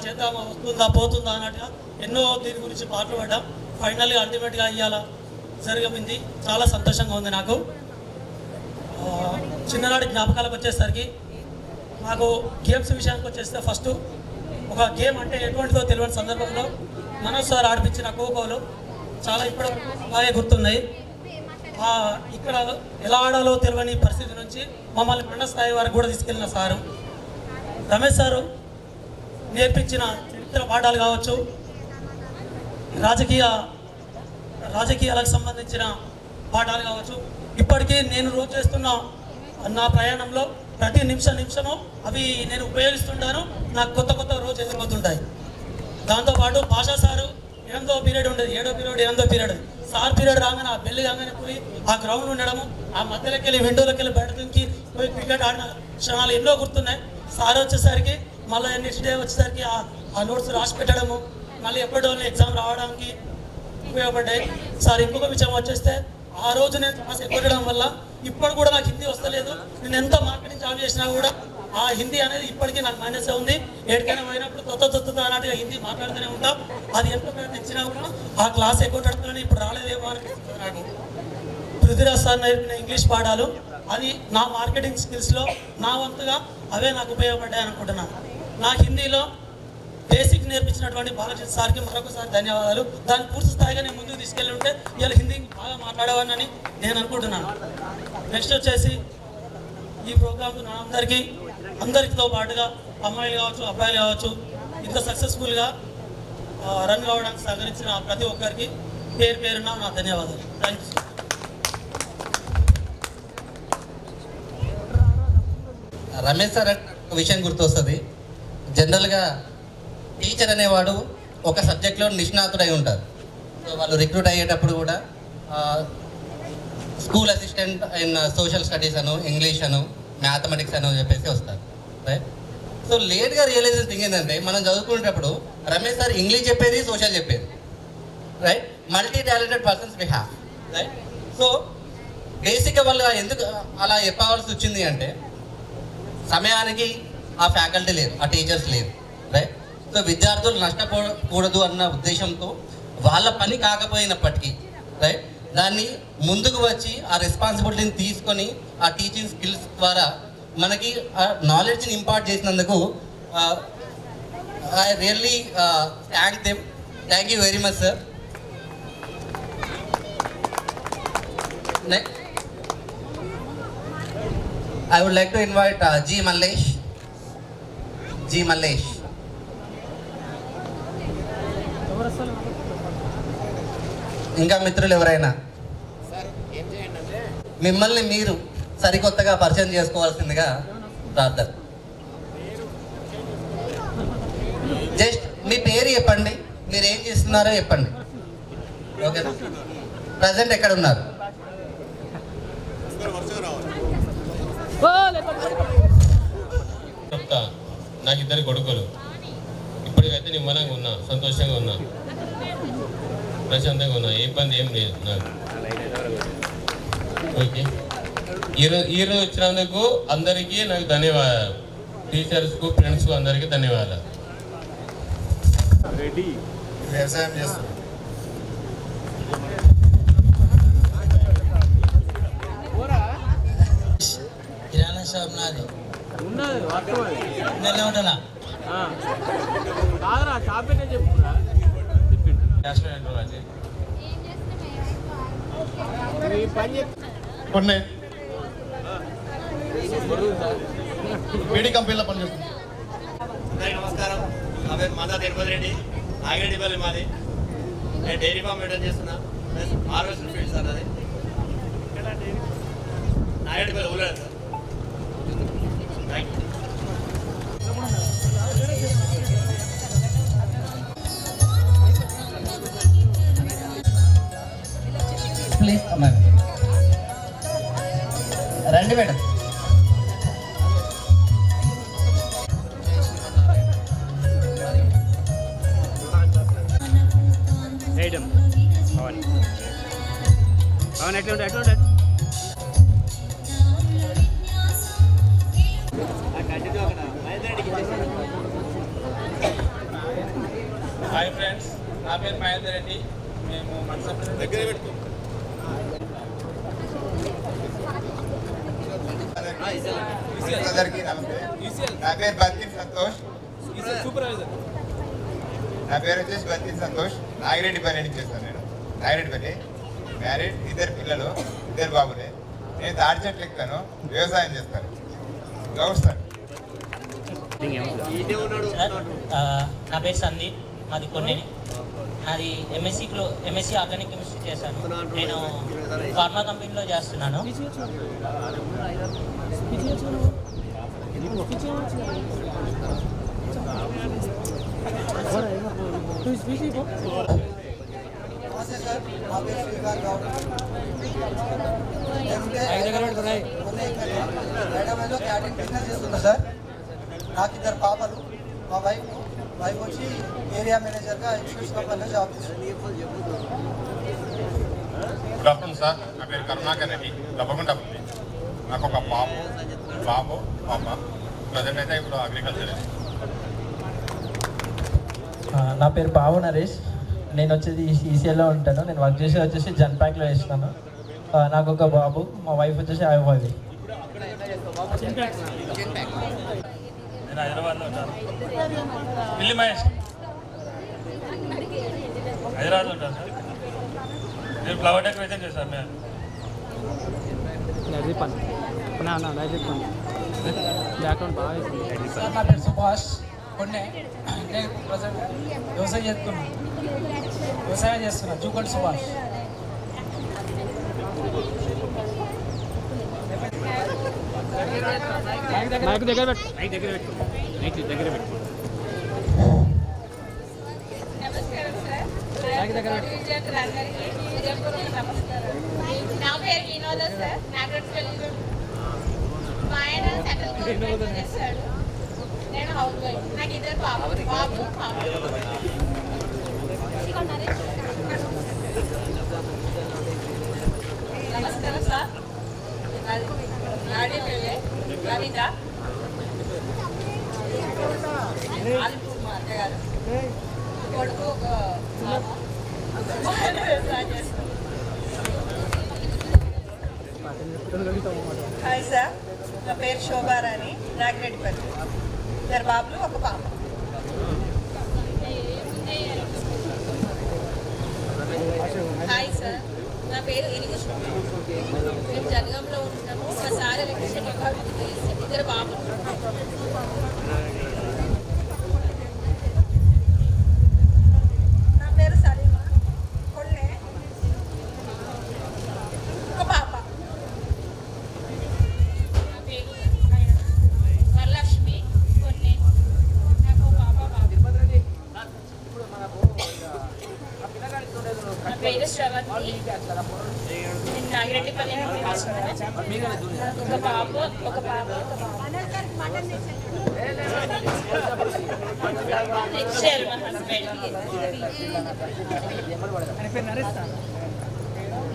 వస్తుందా పోతుందా అన్నట్టుగా ఎన్నో దీని గురించి పాటుపడ్డాం. ఫైనల్గా అల్టిమేట్గా ఇవాళ జరిగింది. చాలా సంతోషంగా ఉంది నాకు. చిన్ననాటి జ్ఞాపకాలకు వచ్చేసరికి నాకు గేమ్స్ విషయానికి వచ్చేస్తే ఫస్ట్ ఒక గేమ్ అంటే ఎటువంటిదో తెలియని సందర్భంలో మనోజ్ సార్ ఆడిపించిన ఖోఖోలు చాలా ఇప్పుడు బాగా గుర్తున్నాయి. ఇక్కడ ఎలా ఆడాలో తెలియని పరిస్థితి నుంచి మమ్మల్ని మండల స్థాయి వరకు కూడా తీసుకెళ్ళిన సారు రమేష్ సారు నేర్పించిన చరిత్ర పాఠాలు కావచ్చు, రాజకీయాలకు సంబంధించిన పాఠాలు కావచ్చు, ఇప్పటికీ నేను రోజు చేస్తున్న నా ప్రయాణంలో ప్రతి నిమిషము అవి నేను ఉపయోగిస్తుంటాను. నాకు కొత్త కొత్త రోజు ఎదుర్కొతుంటాయి. దాంతోపాటు భాషా సారు 8వ పీరియడ్ ఉండేది, 7వ పీరియడ్ 8వ పీరియడ్ సార్ పీరియడ్ రాగానే ఆ బెల్లి కాగానే పోయి ఆ గ్రౌండ్ ఉండడము, ఆ మధ్యలోకి వెళ్ళి విండోలోకి వెళ్ళి బయట దుంకి పోయి క్రికెట్ ఆడిన క్షణాలు ఎన్నో గుర్తున్నాయి. సార్ వచ్చేసరికి మళ్ళీ నెక్స్ట్ డే వచ్చేసరికి ఆ నోట్స్ రాసి పెట్టడము, మళ్ళీ ఎప్పటిలో ఎగ్జామ్ రావడానికి ఉపయోగపడ్డాయి. సార్ ఇంకొక విషయం వచ్చేస్తే ఆ రోజు నేను క్లాస్ ఎక్కడం వల్ల ఇప్పుడు కూడా నాకు హిందీ వస్తలేదు. నేను ఎంత మార్కెటింగ్ జాబ్ చేసినా కూడా ఆ హిందీ అనేది ఇప్పటికీ నాకు మైనస్ ఉంది. ఎక్కడికైనా పోయినప్పుడు కొత్త అన్నట్టుగా హిందీ మాట్లాడుతూనే ఉంటాం. అది ఎంత ప్రయత్నించినా కూడా ఆ క్లాస్ ఎక్కడని ఇప్పుడు రాలేదేమో అనిపిస్తుంది నాకు. పృథ్వీరాజ్ సార్ నేర్పిన ఇంగ్లీష్ పాఠాలు అది నా మార్కెటింగ్ స్కిల్స్లో నా వంతుగా అవే నాకు ఉపయోగపడ్డాయి అనుకుంటున్నాను. నాకు హిందీలో బేసిక్ నేర్పించినటువంటి బాలకృష్ణ సార్కి మరొకసారి ధన్యవాదాలు. దాన్ని పూర్తి స్థాయిగా నేను ముందుకు తీసుకెళ్ళి ఉంటే ఇలా హిందీ బాగా మాట్లాడేవాడిని నేను అనుకుంటున్నాను. నెక్స్ట్ వచ్చేసి ఈ ప్రోగ్రామ్ నా అందరితో పాటుగా అమ్మాయిలు కావచ్చు అబ్బాయిలు కావచ్చు ఇంత సక్సెస్ఫుల్గా రన్ కావడానికి సహకరించిన ప్రతి ఒక్కరికి పేరున నా ధన్యవాదాలు. Thank you. రమేష్ సార్ ఒక విషయం గుర్తొస్తుంది. జనరల్గా టీచర్ అనేవాడు ఒక సబ్జెక్ట్లో నిష్ణాతుడై ఉంటారు. సో వాళ్ళు రిక్రూట్ అయ్యేటప్పుడు కూడా school assistant in social studies అను, ఇంగ్లీష్ అను, మ్యాథమెటిక్స్ అను చెప్పేసి వస్తారు, రైట్? సో లేట్గా రియలైజ్ థింగ్ ఏంటంటే మనం చదువుకునేటప్పుడు రమేష్ సార్ ఇంగ్లీష్ చెప్పేది, సోషల్ చెప్పేది, right? Multi talented persons we have, right? So బేసిక్గా వాళ్ళు ఎందుకు అలా చెప్పవలసి వచ్చింది అంటే సమయానికి ఆ ఫ్యాకల్టీ లేదు, ఆ టీచర్స్ లేదు, రైట్? సో విద్యార్థులు నష్టపోకూడదు అన్న ఉద్దేశంతో వాళ్ళ పని కాకపోయినప్పటికీ, రైట్, దాన్ని ముందుకు వచ్చి ఆ రెస్పాన్సిబిలిటీని తీసుకొని ఆ టీచింగ్ స్కిల్స్ ద్వారా మనకి ఆ నాలెడ్జ్ని ఇంపార్ట్ చేసినందుకు I really thank you very much sir. Next I would like to invite G. Mallesh. ఇంకా మిత్రులు ఎవరైనా మిమ్మల్ని మీరు సరికొత్తగా పరిచయం చేసుకోవాల్సిందిగా ప్రార్థన. జస్ట్ మీ పేరు చెప్పండి, మీరు ఏం చేస్తున్నారో చెప్పండి, ఓకేనా? ప్రజెంట్ ఎక్కడ ఉన్నారు? నాకు 2 కొడుకులు. ఇప్పటికైతే నిమ్మలంగా ఉన్నా, సంతోషంగా ఉన్నా, ప్రశాంతంగా ఉన్నా, ఏ ఇబ్బంది ఏం లేదు నాకు. ఓకే, ఈరోజు వచ్చినందుకు అందరికీ నాకు ధన్యవాదాలు. టీచర్స్కు, ఫ్రెండ్స్కు అందరికీ ధన్యవాదాలు. వ్యవసాయం చేస్తాం. కిరాణా షాప్ నాది నెల్లూరులా. కొన్ని బీడీ కంపెనీలో పనిచేస్తుంది. నమస్కారం, నా పేరు మాదా తిరుపతి రెడ్డి, నాగిరెడ్డిపల్లి మాది. నేను డైరీ ఫామ్ మెయింటైన్ చేస్తున్నా, హార్వెస్టర్ ఫీల్డ్ సార్. అది నాగిరెడ్డిపల్లి ఊళ్ళో సార్. Thank you. ప్లీజ్ రండి మేడం. హాయ్ ఫ్రెండ్స్, నా పేరు మహేందర్ రెడ్డి. మేము మనసంలో దగ్గర పెట్టుకో. అందరికీ నమస్తే. నా పేరు బత్తి సంతోష్. సూపర్వైజర్. నా పేరు వచ్చేసి బంతి సంతోష్. నాగిరెడ్డిపల్లి నుంచి చేస్తాను నేను. నాగిరెడ్డిపల్లి, మ్యారీడ్, 2 పిల్లలు, 2 బాబులే. నేను తాడి చెట్లు ఎక్కుతాను, వ్యవసాయం చేస్తాను. గౌస్తాను. నా పేరు సందీప్, మాది కొన్నేని. నాది ఎంఎస్సి ఆర్గానిక్ కెమిస్ట్రీ చేశాను. నేను ఫార్మా కంపెనీలో చేస్తున్నాను. క్యాటరింగ్ బిజినెస్ చేస్తున్నా సార్. నాకు 2 పాపలు, మా వైఫ్ వచ్చి ఏరియా మేనేజర్గా ఇన్సూరెన్స్ కంపెనీలో జాబ్ చేస్తుంది. Good afternoon sir. నా పేరు కరుణాకర్ రెడ్డి, తప్పకుండా. నాకు ఒక బాబు, పాప. ప్రజెంట్ అయితే ఇప్పుడు అగ్రికల్చర్. నా పేరు బాబు నరేష్. నేను వచ్చేది ఈసీఎల్లో ఉంటాను. నేను వర్క్ చేసి వచ్చేసి జన్ప్యాక్లో వేస్తున్నాను. నాకు ఒక బాబు, మా వైఫ్ వచ్చేసి అవి. నేను హైదరాబాద్లో ఉంటాను. పిల్లి మహేష్, హైదరాబాద్లో ఉంటాను సార్. నేను ఫ్లవర్ డెకరేషన్ చేశాను. నేను బ్యాక్గ్రౌండ్ బాగా సార్ నా పేరు సుభాష్ కొన్నే. నేను ప్రజెంట్ వ్యవసాయం చేస్తున్నా. జూకండ్ సుభాష్. మైక్ దగ్గర పెట్టు. నా పేరు వినోద సార్. మా ఆయన సెటిల్ చేస్తాడు. నేను హౌస్ వైఫ్. నాకు 2 బాబు పాప. నమస్కారం సార్. నాడేపల్లి లలిత, ఆలిపూర్ మా అత్తగారు, కొడుకు ఒక హాయ్ సార్. నా పేరు శోభారాణి, నాగిరెడ్డిపల్లి. 2 బాబులు, ఒక పాప. Hi sir. నా పేరు ఇనుగు. మేము జనగాంలో ఉంటాము. ఒకసారి ఎలక్ట్రిషియన్ డిపార్ట్మెంట్ 2 బాబులు. నా పేరు సలీమా, కొన్నే, ఒక పాప. నా పేరు వరలక్ష్మి, కొన్నే, నాకు పాప బాబు. నా పేరు శ్రవంతి, నేను నాగిరెడ్డిపల్లి నుండి వస్తున్నాను. ఒక పాప, ఒక పాప. నెక్స్ట్ మా హస్బెండ్.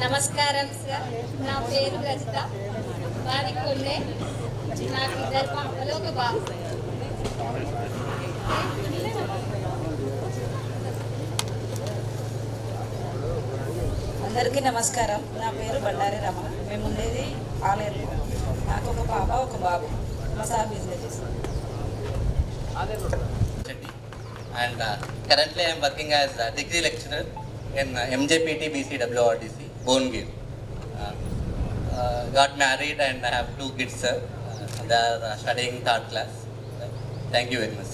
నమస్కారం సార్. నా పేరు రజిత, మాది కొన్నే. నాకు 2 పాపలు, ఒక బాబు. అందరికీ నమస్కారం. నా పేరు బండారి రమ. మేము ఉండేది ఆలేరు. నాకు ఒక పాప, ఒక బాబు. మా సార్ బిజినెస్ చేస్తాం. And currently I am working as a degree lecturer in MJPT BCWRTC, Bongir. Got married and I have 2 kids, sir. They are studying 3rd class. Thank you very much.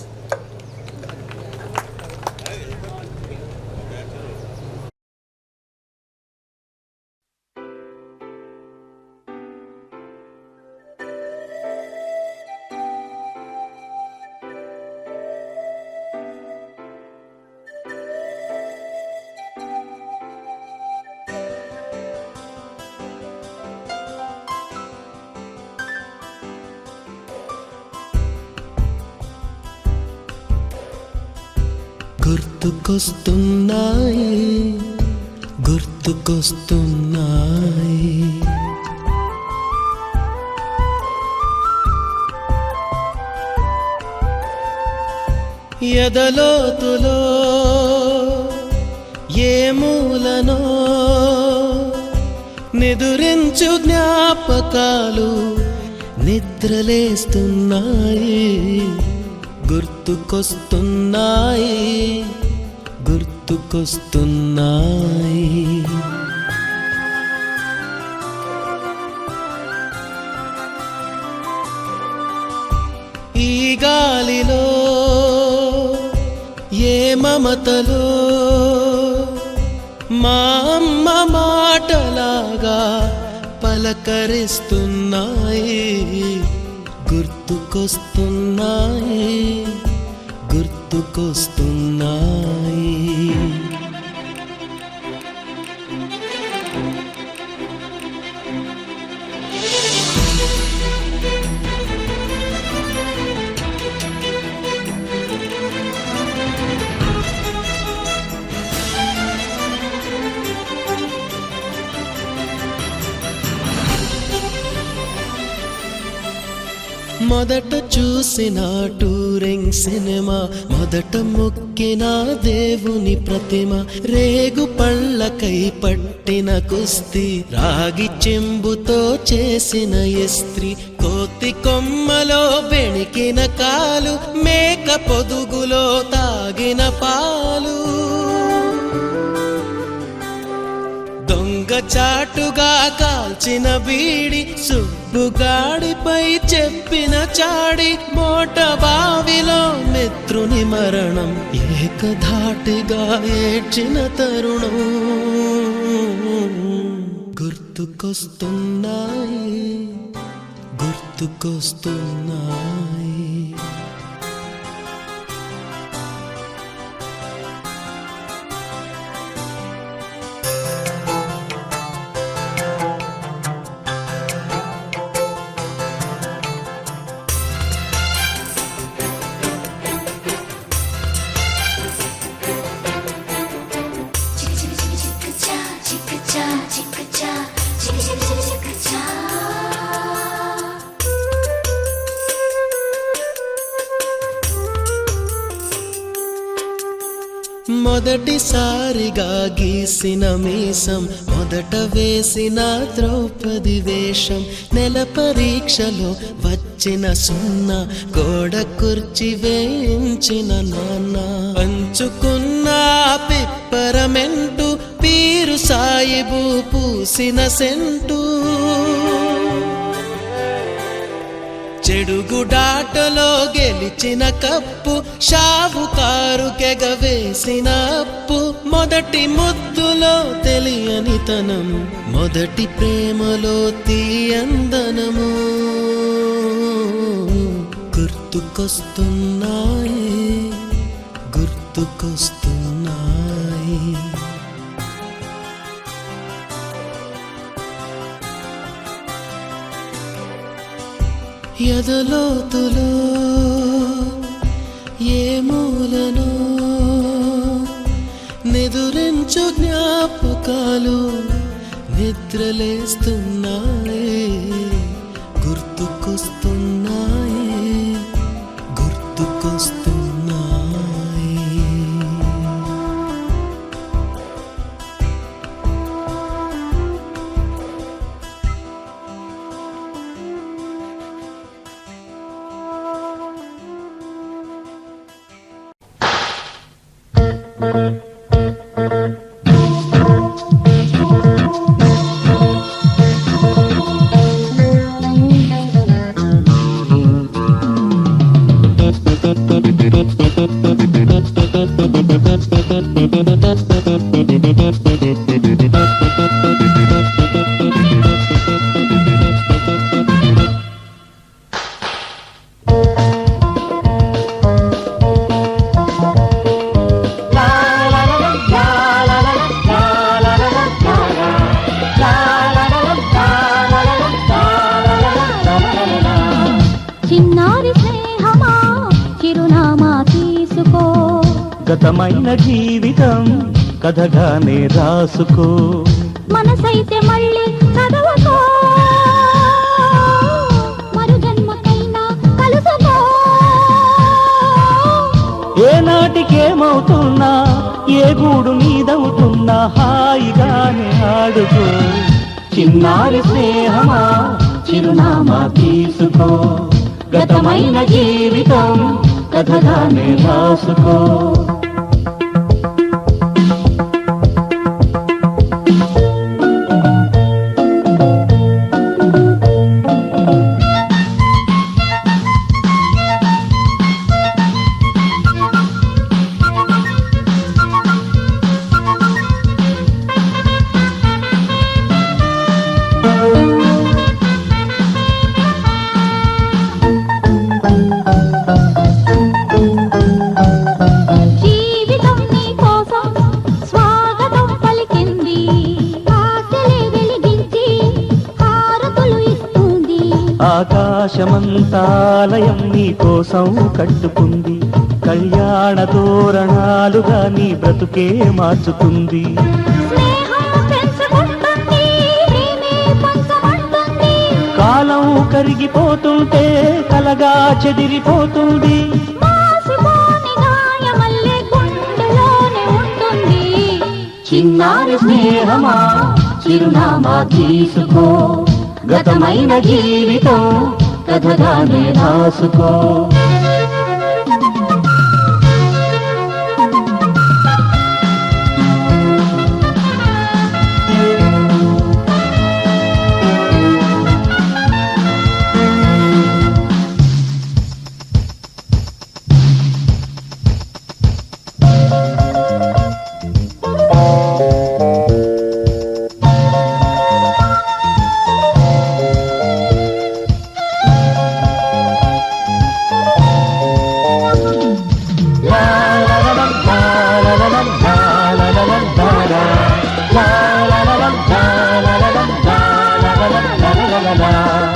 గుర్తుకొస్తున్నాయి ఎదలోతులో ఏ మూలనో నిదురించు జ్ఞాపకాలు నిద్రలేస్తున్నాయి గుర్తుకొస్తున్నాయి గుర్తుకొస్తున్నాయి. ఈ గాలిలో ఏ మమతలో మా అమ్మ మాటలాగా పలకరిస్తున్నాయి గుర్తుకొస్తున్నాయి గుర్తుకొస్తున్నాయి. మొదట చూసిన టూరింగ్ సినిమా, మొదట మొక్కిన దేవుని ప్రతిమ, రేగు పళ్ళకై పట్టిన కుస్తీ, రాగి చెంబుతో చేసిన ఇస్త్రీ, కోతి కొమ్మలో బెణికిన కాలు, మేక పొదుగులో తాగిన పాలు, దొంగ చాటుగా కాల్చిన బీడి, సుబ్బుగాడిపై చెప్పిన చాడి, మోట బావిలో మిత్రుని మరణం, ఏకధాటిగా ఏడ్చిన తరుణం గుర్తుకొస్తున్నాయి గుర్తుకొస్తున్నాయి. మొదటిసారిగా గీసిన మీసం, మొదట వేసిన ద్రౌపది వేషం, నెల పరీక్షలో వచ్చిన సున్నా, గోడ కుర్చీ వేయించిన నాన్న, పంచుకున్న పిప్పరమెంటు, పీరు సాయిబు పూసిన సెంటు, చెడుగుడాటలో గెలిచిన కప్పు, షావుకారు కెగవేసిన అప్పు, మొదటి ముద్దులో తెలియని తనం, మొదటి ప్రేమలో తీయందనము గుర్తుకొస్తున్నాయి గుర్తుకొస్తున్నాయి. ఎదలోతులో ఏ మూలను నిదురించు జ్ఞాపకాలు నిద్రలేస్తున్నాయి గుర్తుకొస్తున్నాయి గుర్తుకొస్తున్నాయి. గతమైన జీవితం కథగానే రాసుకో, మనసైతే మళ్ళీ చదవకో, మరు జన్మకైనా కలుసుకో, ఏనాటికేమవుతున్నా ఏ గూడు నీదవుతున్నా హాయిగానే ఆడుకో, చిన్నారి స్నేహమా చిరునామా తీసుకో, గతమైన జీవితం కథగానే రాసుకో. జీవితం నీ కోసం స్వాగతం పలికింది, ఆశలే వెలిగించి హారతులు ఇస్తుంది. ఆకాశమంతాలయం నీ కోసం కట్టుకుంది, కళ్యాణ తోరణాలుగా నీ బ్రతుకే మార్చుతుంది. స్నేహం పెంచుకుంటుంది, ప్రేమే పంచమంటుంది. కాలం కరిగిపోతుంటే కలగా చెదిరిపోతుంది. మాసిపోని గాయమల్లే గుండెలోనే ఉంటుంది. చిన్నారి స్నేహమా చిరునామా తీసుకో, గతమైన జీవితం కథగానే రాసుకో.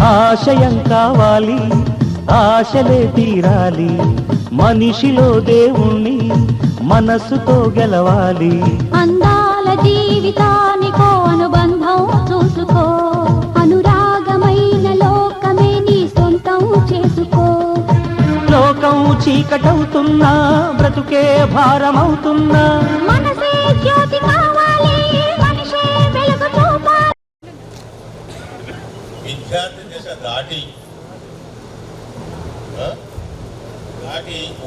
ఆశయం కావాలి, ఆశలే తీరాలి, మనిషిలో దేవుణ్ణి మనసుతో గెలవాలి. అందాల జీవితానికో అనుబంధం చూసుకో, అనురాగమైన లోకమే నీ సొంతం చేసుకో. లోకం చీకటవుతున్నా బ్రతుకే భారమవుతున్నా, మనసే జ్యోతి కావాలి, మనిషే వెలుగు చూపాలి. విద్యార్థి దశ దాటి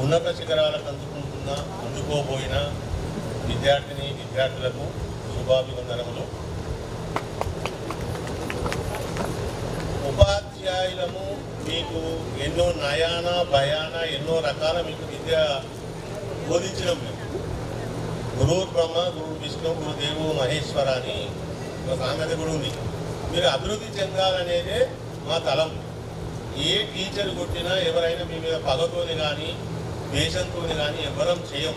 ఉన్నత శిఖరాలకు అందుకోబోయిన విద్యార్థులకు శుభాభివందనములు. ఉపాధ్యాయులము మీకు ఎన్నో నయాన భయాన ఎన్నో రకాల మీకు విద్య బోధించడం మేము. గురువు బ్రహ్మ, గురువు విష్ణు, గురుదేవు మహేశ్వర అని ఒక సామెత కూడా ఉంది. మీరు అభివృద్ధి చెందాలనేదే మా తలం. ఏ టీచర్ కొట్టినా ఎవరైనా మీ మీద పగతోని కానీ దేశంతో కానీ ఎవరం చేయం.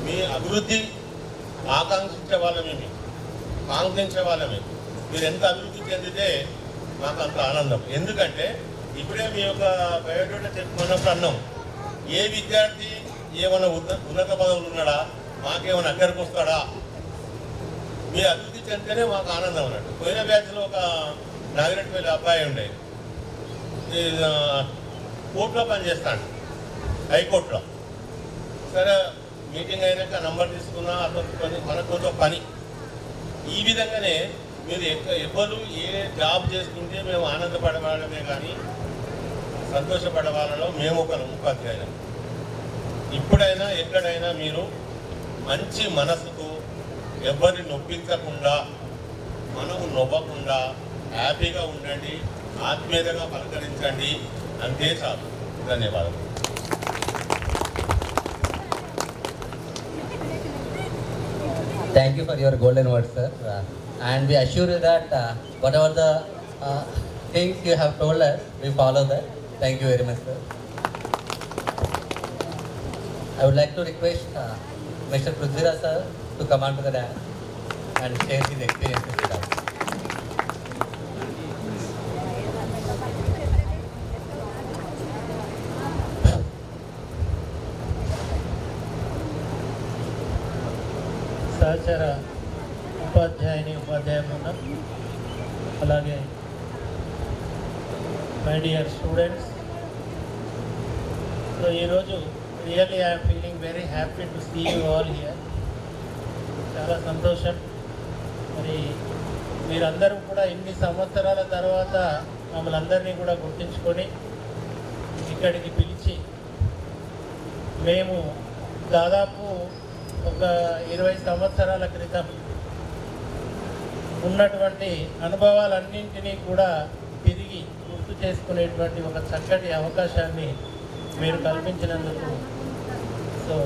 మీ అభివృద్ధి ఆకాంక్షించే వాళ్ళమే, కాంక్షించే వాళ్ళమే. మీరు ఎంత అభివృద్ధి చెందితే మాకు అంత ఆనందం. ఎందుకంటే ఇప్పుడే మీ యొక్క బయోడేటా చెప్పుకున్నప్పుడు అన్నాం, ఏ విద్యార్థి ఏమైనా ఉన్నత పదవులు ఉన్నాడా, మాకేమైనా అక్కడికి వస్తాడా, మీ అభివృద్ధి చెందితేనే మాకు ఆనందం అన్నట్టు. పోయిన బ్యాచ్లో ఒక నాగిరెడ్డిపల్లి అబ్బాయి ఉండే, కోర్టులో పనిచేస్తాడు, హైకోర్టులో. సరే మీటింగ్ అయినాక నంబర్ తీసుకున్నా అతను పని మనకు కొంచెం పని. ఈ విధంగానే మీరు ఎవరు ఏ జాబ్ చేసుకుంటే మేము ఆనందపడవాలమే కానీ సంతోషపడవాలలో మేము ఒక ఉపాధ్యాయులం. ఇప్పుడైనా ఎక్కడైనా మీరు మంచి మనసుతో ఎవరిని నొప్పించకుండా, మనము నవ్వకుండా హ్యాపీగా ఉండండి, ఆత్మీయతగా పలకరించండి, అంతే చాలు. ధన్యవాదాలు. Thank you for your golden words, sir. And we assure you that whatever the things you have told us, we follow that. Thank you very much, sir. I would like to request Mr. Prithviraj sir to come onto the dance and share his experiences with us. సహచర ఉపాధ్యాయులు అలాగే my dear students, so ఈరోజు really I'm feeling very happy to see you all here. చాలా సంతోషం. మరి మీరందరూ కూడా ఇన్ని సంవత్సరాల తర్వాత మమ్మల్ని అందరినీ కూడా గుర్తించుకొని ఇక్కడికి పిలిచి మేము దాదాపు ఒక 20 సంవత్సరాల క్రితం ఉన్నటువంటి అనుభవాలన్నింటినీ కూడా తిరిగి గుర్తు చేసుకునేటువంటి ఒక చక్కటి అవకాశాన్ని మీరు కల్పించినందుకు సో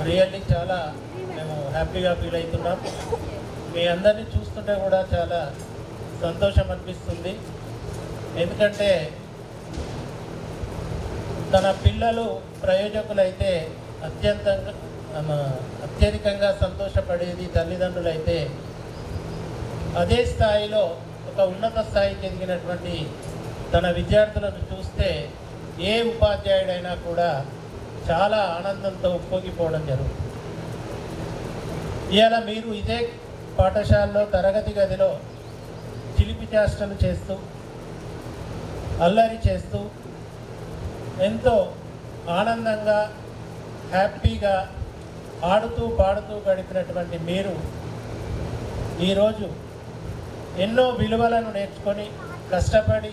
రియల్లీ చాలా మేము హ్యాపీగా ఫీల్ అవుతున్నాం. మీ అందరినీ చూస్తుంటే కూడా చాలా సంతోషం అనిపిస్తుంది. ఎందుకంటే తన పిల్లలు ప్రయోజకులైతే అత్యధికంగా సంతోషపడేది తల్లిదండ్రులైతే, అదే స్థాయిలో ఒక ఉన్నత స్థాయికి ఎదిగినటువంటి తన విద్యార్థులను చూస్తే ఏ ఉపాధ్యాయుడైనా కూడా చాలా ఆనందంతో ఉప్పొంగిపోవడం జరుగుతుంది. ఇవాళ మీరు ఇదే పాఠశాలలో తరగతి గదిలో చిలిపి చేష్టలు చేస్తూ అల్లరి చేస్తూ ఎంతో ఆనందంగా హ్యాపీగా ఆడుతూ పాడుతూ గడిపినటువంటి మీరు ఈరోజు ఎన్నో విలువలను నేర్చుకొని కష్టపడి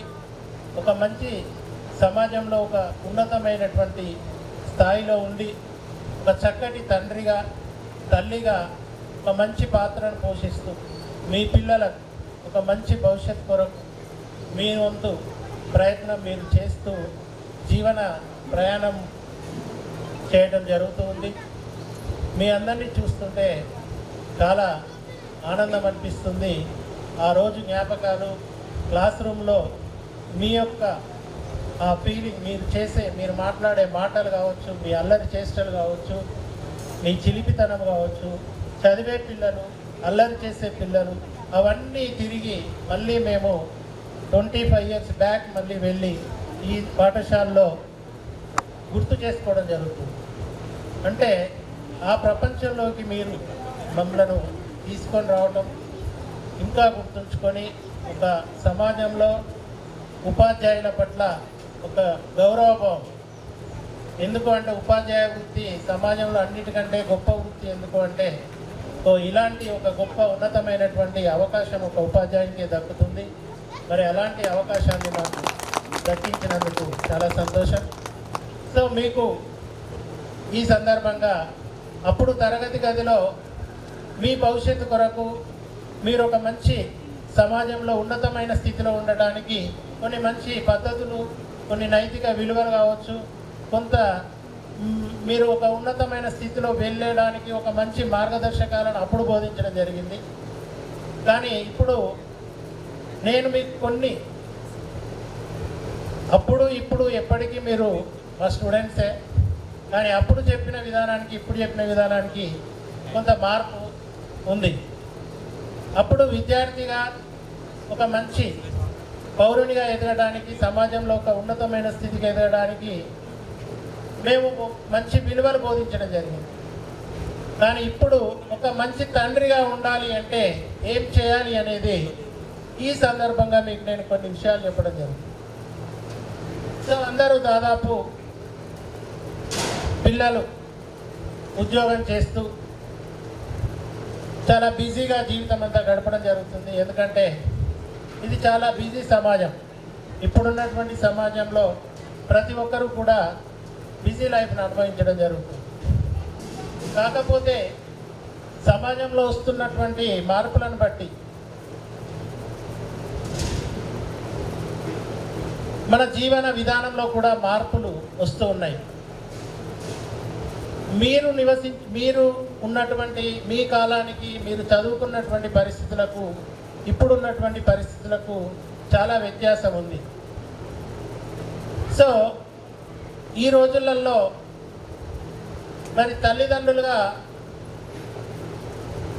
ఒక మంచి సమాజంలో ఒక ఉన్నతమైనటువంటి స్థాయిలో ఉండి ఒక చక్కటి తండ్రిగా తల్లిగా ఒక మంచి పాత్రను పోషిస్తూ మీ పిల్లలకు ఒక మంచి భవిష్యత్ కొరకు మీ వంతు ప్రయత్నం మీరు చేస్తూ జీవన ప్రయాణం చేయడం జరుగుతుంది. మీ అందరినీ చూస్తుంటే చాలా ఆనందం అనిపిస్తుంది. ఆ రోజు జ్ఞాపకాలు, క్లాస్ రూమ్లో మీ యొక్క ఆ ఫీలింగ్, మీరు మాట్లాడే మాటలు కావచ్చు, మీ అల్లరి చేష్టలు కావచ్చు, మీ చిలిపితనం కావచ్చు, చదివే పిల్లలు, అల్లరి చేసే పిల్లలు, అవన్నీ తిరిగి మళ్ళీ మేము 25 years బ్యాక్ మళ్ళీ వెళ్ళి ఈ పాఠశాలలో గుర్తు చేసుకోవడం జరుగుతుంది. అంటే ఆ ప్రపంచంలోకి మీరు మమ్మలను తీసుకొని రావడం, ఇంకా గుర్తుంచుకొని ఒక సమాజంలో ఉపాధ్యాయుల పట్ల ఒక గౌరవభావం. ఎందుకు అంటే ఉపాధ్యాయ వృత్తి సమాజంలో అన్నిటికంటే గొప్ప వృత్తి. ఎందుకు అంటే ఇలాంటి ఒక గొప్ప ఉన్నతమైనటువంటి అవకాశం ఒక ఉపాధ్యాయునికి దక్కుతుంది. మరి అలాంటి అవకాశాన్ని మాకు దక్కించినందుకు చాలా సంతోషం. సో మీకు ఈ సందర్భంగా అప్పుడు తరగతి గదిలో మీ భవిష్యత్తు కొరకు మీరు ఒక మంచి సమాజంలో ఉన్నతమైన స్థితిలో ఉండడానికి కొన్ని మంచి పద్ధతులు, కొన్ని నైతిక విలువలు కావచ్చు, కొంత మీరు ఒక ఉన్నతమైన స్థితిలో వెళ్ళడానికి ఒక మంచి మార్గదర్శకాలను అప్పుడు బోధించడం జరిగింది. కానీ ఇప్పుడు నేను మీకు కొన్ని అప్పుడు ఇప్పుడు ఎప్పటికీ మీరు మా స్టూడెంట్సే, కానీ అప్పుడు చెప్పిన విధానానికి ఇప్పుడు చెప్పిన విధానానికి కొంత మార్పు ఉంది. అప్పుడు విద్యార్థిగా ఒక మంచి పౌరునిగా ఎదగడానికి, సమాజంలో ఒక ఉన్నతమైన స్థితికి ఎదగడానికి మేము మంచి విలువలు బోధించడం జరిగింది. కానీ ఇప్పుడు ఒక మంచి తండ్రిగా ఉండాలి అంటే ఏం చేయాలి అనేది ఈ సందర్భంగా మీకు నేను కొన్ని విషయాలు చెప్పడం జరిగింది. సో అందరూ దాదాపు పిల్లలు ఉద్యోగం చేస్తూ చాలా బిజీగా జీవితం అంతా గడపడం జరుగుతుంది. ఎందుకంటే ఇది చాలా బిజీ సమాజం. ఇప్పుడున్నటువంటి సమాజంలో ప్రతి ఒక్కరూ కూడా బిజీ లైఫ్ను అనుభవించడం జరుగుతుంది. కాకపోతే సమాజంలో వస్తున్నటువంటి మార్పులను బట్టి మన జీవన విధానంలో కూడా మార్పులు వస్తూ ఉన్నాయి. మీరు ఉన్నటువంటి మీ కాలానికి, మీరు చదువుకున్నటువంటి పరిస్థితులకు, ఇప్పుడున్నటువంటి పరిస్థితులకు చాలా వ్యత్యాసం ఉంది. సో ఈ రోజులలో మరి తల్లిదండ్రులుగా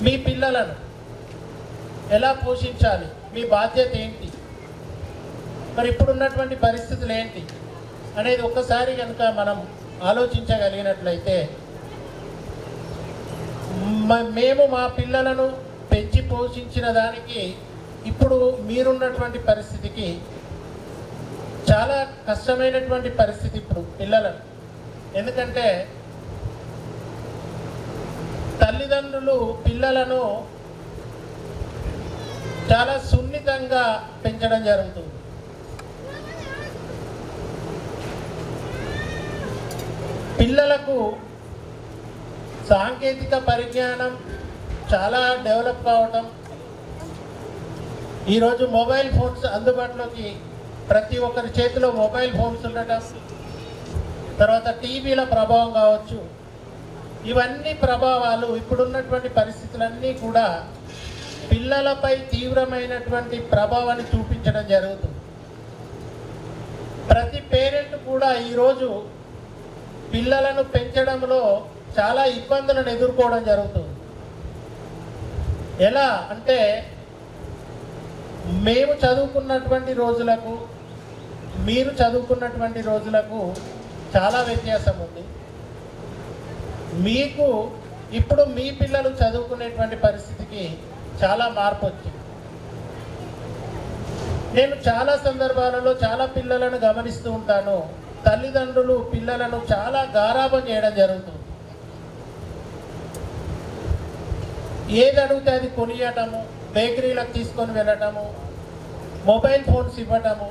మీ పిల్లలను ఎలా పోషించాలి, మీ బాధ్యత ఏంటి, మరి ఇప్పుడున్నటువంటి పరిస్థితులు ఏంటి అనేది ఒక్కసారి కనుక మనం ఆలోచించగలిగినట్లయితే, మేము మా పిల్లలను పెంచి పోషించిన దానికి ఇప్పుడు మీరున్నటువంటి పరిస్థితికి చాలా కష్టమైనటువంటి పరిస్థితి ఇప్పుడు పిల్లలను. ఎందుకంటే తల్లిదండ్రులు పిల్లలను చాలా సున్నితంగా పెంచడం జరుగుతుంది. పిల్లలకు సాంకేతిక పరిజ్ఞానం చాలా డెవలప్ కావటం, ఈరోజు మొబైల్ ఫోన్స్ అందుబాటులోకి ప్రతి ఒక్కరి చేతిలో మొబైల్ ఫోన్స్ ఉండటం, తర్వాత టీవీల ప్రభావం కావచ్చు, ఇవన్నీ ప్రభావాలు ఇప్పుడున్నటువంటి పరిస్థితులన్నీ కూడా పిల్లలపై తీవ్రమైనటువంటి ప్రభావాన్ని చూపించడం జరుగుతుంది. ప్రతి పేరెంట్ కూడా ఈరోజు పిల్లలను పెంచడంలో చాలా ఇబ్బందులను ఎదుర్కోవడం జరుగుతుంది. ఎలా అంటే మేము చదువుకున్నటువంటి రోజులకు మీరు చదువుకున్నటువంటి రోజులకు చాలా వ్యత్యాసం ఉంది. మీకు ఇప్పుడు మీ పిల్లలు చదువుకునేటువంటి పరిస్థితికి చాలా మార్పు వచ్చింది. నేను చాలా సందర్భాలలో చాలా పిల్లలను గమనిస్తూ ఉంటాను, తల్లిదండ్రులు పిల్లలను చాలా గారాబం చేయడం జరుగుతుంది. ఏది అడిగితే అది కొనియటము, బేకరీలకు తీసుకొని వెళ్ళటము, మొబైల్ ఫోన్స్ ఇవ్వటము,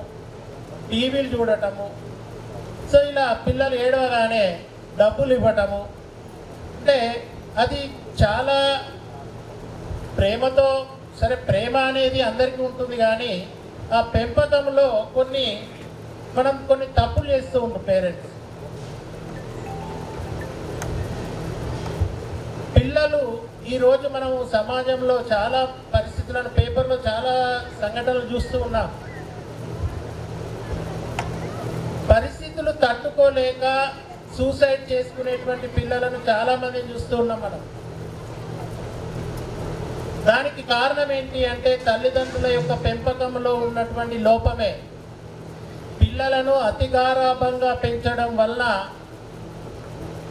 టీవీలు చూడటము. సో ఇలా పిల్లలు ఏడవగానే డబ్బులు ఇవ్వటము. అంటే అది చాలా ప్రేమతో, సరే ప్రేమ అనేది అందరికీ ఉంటుంది, కానీ ఆ పెంపకంలో మనం కొన్ని తప్పులు చేస్తూ ఉంటాం పేరెంట్స్. పిల్లలు ఈరోజు మనం సమాజంలో చాలా పరిస్థితులను, పేపర్లో చాలా సంఘటనలు చూస్తూ ఉన్నాం. పరిస్థితులు తట్టుకోలేక సూసైడ్ చేసుకునేటువంటి పిల్లలను చాలామందిని చూస్తూ ఉన్నాం మనం. దానికి కారణం ఏంటి అంటే తల్లిదండ్రుల యొక్క పెంపకంలో ఉన్నటువంటి లోపమే. పిల్లలను అతి గారాబంగా పెంచడం వల్ల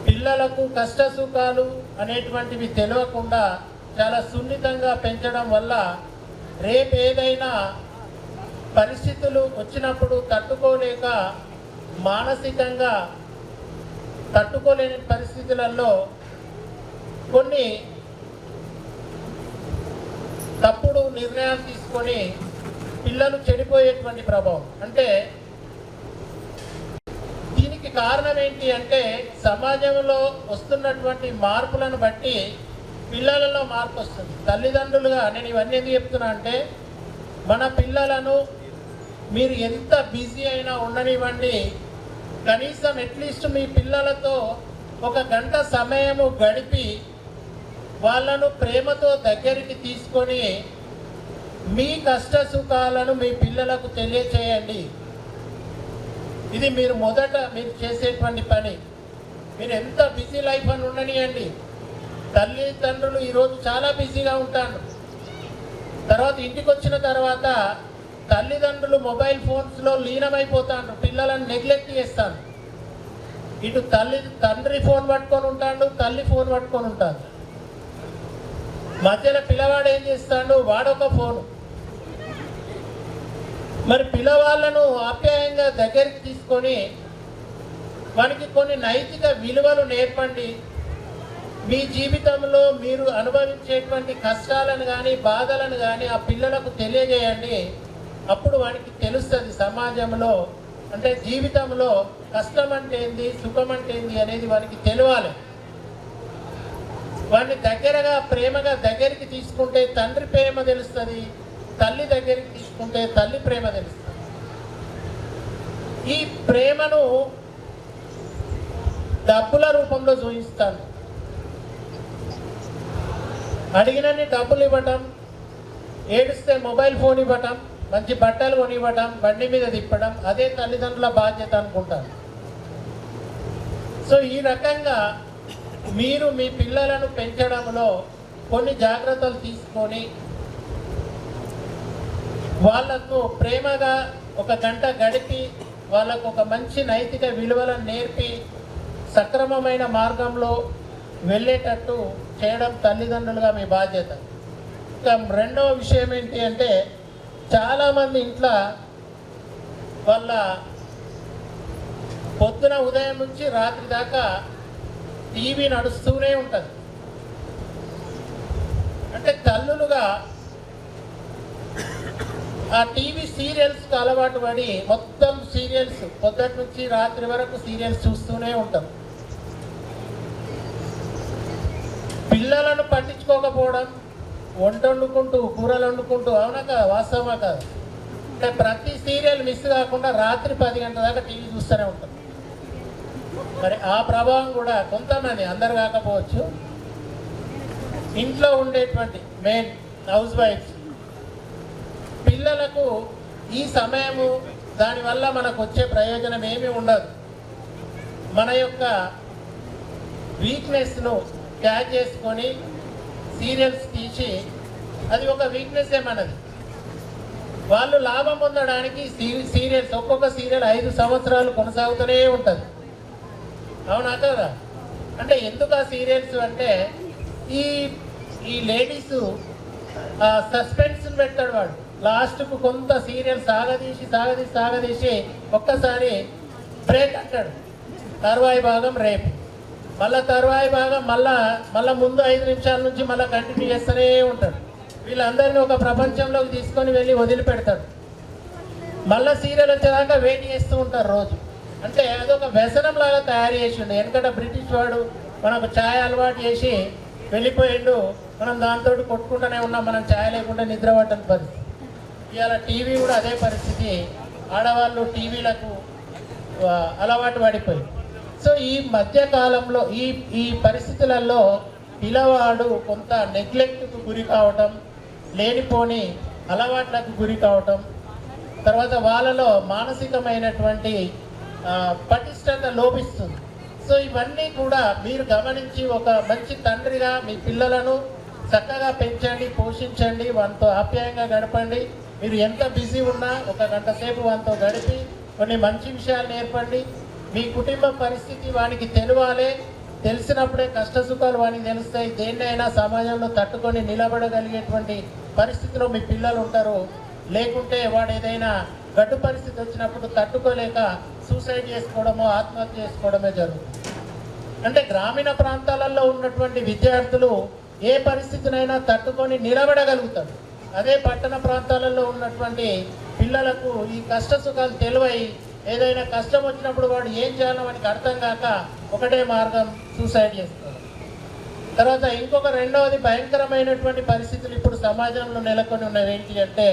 పిల్లలకు కష్ట సుఖాలు అనేటువంటివి తెలియకుండా చాలా సున్నితంగా పెంచడం వల్ల రేపు ఏదైనా పరిస్థితులు వచ్చినప్పుడు తట్టుకోలేక మానసికంగా తట్టుకోలేని పరిస్థితులలో కొన్ని తప్పుడు నిర్ణయాలు తీసుకొని పిల్లలు చెడిపోయేటువంటి ప్రభావం. అంటే దీనికి కారణం ఏంటి అంటే సమాజంలో వస్తున్నటువంటి మార్పులను బట్టి పిల్లలలో మార్పు వస్తుంది. తల్లిదండ్రులుగా నేను ఇవన్నీ ఎందుకు చెప్తున్నా అంటే, మన పిల్లలను మీరు ఎంత బిజీ అయినా ఉండనివ్వండి, కనీసం అట్లీస్ట్ మీ పిల్లలతో 1 గంట సమయము గడిపి వాళ్ళను ప్రేమతో దగ్గరికి తీసుకొని మీ కష్ట సుఖాలను మీ పిల్లలకు తెలియచేయండి. ఇది మీరు మొదట మీరు చేసేటువంటి పని. మీరు ఎంత బిజీ లైఫ్ అని ఉండనియండి. తల్లిదండ్రులు ఈరోజు చాలా బిజీగా ఉంటారు. తర్వాత ఇంటికి వచ్చిన తర్వాత తల్లిదండ్రులు మొబైల్ ఫోన్స్లో లీనమైపోతారు, పిల్లలను నెగ్లెక్ట్ చేస్తాను. ఇటు తండ్రి ఫోన్ పట్టుకొని ఉంటాడు, తల్లి ఫోన్ పట్టుకొని ఉంటాడు. మధ్యలో పిల్లవాడు ఏం చేస్తాడు, వాడొక ఫోను. మరి పిల్లవాళ్ళను ఆప్యాయంగా దగ్గరికి తీసుకొని వానికి కొన్ని నైతిక విలువలు నేర్పండి. మీ జీవితంలో మీరు అనుభవించేటువంటి కష్టాలను కానీ బాధలను కానీ ఆ పిల్లలకు తెలియజేయండి. అప్పుడు వానికి తెలుస్తుంది సమాజంలో, అంటే జీవితంలో కష్టం అంటే ఏంది, సుఖం అంటే ఏంది అనేది వానికి తెలియాలి. వాడిని దగ్గరగా ప్రేమగా దగ్గరికి తీసుకుంటే తండ్రి ప్రేమ తెలుస్తుంది, తల్లి దగ్గరికి తీసుకుంటే తల్లి ప్రేమ తెలుస్తుంది. ఈ ప్రేమను డబ్బుల రూపంలో చూపిస్తాను. అడిగినన్ని డబ్బులు ఇవ్వటం, ఏడిస్తే మొబైల్ ఫోన్ ఇవ్వటం, మంచి బట్టలు కొనివ్వటం, బండి మీద తిప్పడం, అదే తల్లిదండ్రుల బాధ్యత అనుకుంటాను. సో ఈ రకంగా మీరు మీ పిల్లలను పెంచడంలో కొన్ని జాగ్రత్తలు తీసుకొని వాళ్ళకు ప్రేమగా 1 గంట గడిపి వాళ్ళకు ఒక మంచి నైతిక విలువలను నేర్పి సక్రమమైన మార్గంలో వెళ్ళేటట్టు చేయడం తల్లిదండ్రులుగా మీ బాధ్యత. ఇంకా రెండవ విషయం ఏంటి అంటే, చాలామంది ఇంట్లో వాళ్ళ పొద్దున ఉదయం నుంచి రాత్రి దాకా టీవీ నడుస్తూనే ఉంటుంది. అంటే తల్లులుగా ఆ టీవీ సీరియల్స్కి అలవాటు పడి మొత్తం సీరియల్స్ పొద్దుటి నుంచి రాత్రి వరకు సీరియల్స్ చూస్తూనే ఉంటాం. పిల్లలను పట్టించుకోకపోవడం, వంట వండుకుంటూ కూరలు వండుకుంటూ, అవునా కదా, వాస్తవమా కాదు? అంటే ప్రతి సీరియల్ మిస్ కాకుండా రాత్రి 10 గంటల దాకా టీవీ చూస్తూనే ఉంటాం. మరి ఆ ప్రభావం కూడా కొంతమంది, అందరు కాకపోవచ్చు, ఇంట్లో ఉండేటువంటి మెయిన్ హౌస్ వైఫ్స్ పిల్లలకు ఈ సమయము దానివల్ల మనకు వచ్చే ప్రయోజనం ఏమీ ఉండదు. మన యొక్క వీక్నెస్ను క్యాచ్ చేసుకొని సీరియల్స్ తీసి, అది ఒక వీక్నెస్ ఏమన్నది, వాళ్ళు లాభం పొందడానికి సీరియల్స్, ఒక్కొక్క సీరియల్ 5 సంవత్సరాలు కొనసాగుతూనే ఉంటుంది. అవునా కదా? అంటే ఎందుకు ఆ సీరియల్స్ అంటే ఈ లేడీస్ సస్పెన్స్ని పెడతాడు వాడు. లాస్ట్కు కొంత సీరియల్ సాగదీసి ఒక్కసారి బ్రేక్ అంటాడు. తర్వాయి భాగం రేపు, మళ్ళీ తర్వాయి భాగం మళ్ళా ముందు 5 నిమిషాల నుంచి మళ్ళీ కంటిన్యూ చేస్తూనే ఉంటాడు. వీళ్ళందరినీ ఒక ప్రపంచంలోకి తీసుకొని వెళ్ళి వదిలిపెడతాడు. మళ్ళీ సీరియల్ వచ్చేదాకా వెయిట్ చేస్తూ ఉంటారు రోజు. అంటే అదొక వ్యసనం లాగా తయారు చేసిండు. ఎందుకంటే బ్రిటిష్ వాడు మనకు ఛాయ్ అలవాటు చేసి వెళ్ళిపోయిండు. మనం దాంతో కొట్టుకుంటూనే ఉన్నాం, మనం ఛాయ్ లేకుండా నిద్ర పట్టని పరిస్థితి. ఇవాళ టీవీ కూడా అదే పరిస్థితి. ఆడవాళ్ళు టీవీలకు అలవాటు పడిపోయి. సో ఈ మధ్యకాలంలో ఈ పరిస్థితులలో పిల్లవాడు కొంత నెగ్లెక్ట్కు గురి కావటం, లేనిపోని అలవాట్లకు గురి కావటం, తర్వాత వాళ్ళలో మానసికమైనటువంటి పటిష్టత లోపిస్తుంది. సో ఇవన్నీ కూడా మీరు గమనించి ఒక మంచి తండ్రిగా మీ పిల్లలను చక్కగా పెంచండి, పోషించండి, వాటితో ఆప్యాయంగా గడపండి. మీరు ఎంత బిజీ ఉన్నా 1 గంట సేపు వాటితో గడిపి కొన్ని మంచి విషయాలు నేర్పండి. మీ కుటుంబ పరిస్థితి వానికి తెలియాలి. తెలిసినప్పుడే కష్ట సుఖాలు వానికి తెలుస్తాయి. దేన్నైనా సమాజంలో తట్టుకొని నిలబడగలిగేటువంటి పరిస్థితిలో మీ పిల్లలు ఉంటారు. లేకుంటే వాడు ఏదైనా గడ్డు పరిస్థితి వచ్చినప్పుడు తట్టుకోలేక సూసైడ్ చేసుకోవడమో ఆత్మహత్య చేసుకోవడమే జరుగుతుంది. అంటే గ్రామీణ ప్రాంతాలలో ఉన్నటువంటి విద్యార్థులు ఏ పరిస్థితినైనా తట్టుకొని నిలబడగలుగుతారు. అదే పట్టణ ప్రాంతాలలో ఉన్నటువంటి పిల్లలకు ఈ కష్ట సుఖాలు తెలివై ఏదైనా కష్టం వచ్చినప్పుడు వాడు ఏం చేయాలో వానికి అర్థం కాక ఒకటే మార్గం సూసైడ్ చేస్తారు. తర్వాత ఇంకొక రెండవది భయంకరమైనటువంటి పరిస్థితులు ఇప్పుడు సమాజంలో నెలకొని ఉన్నవి ఏంటి అంటే,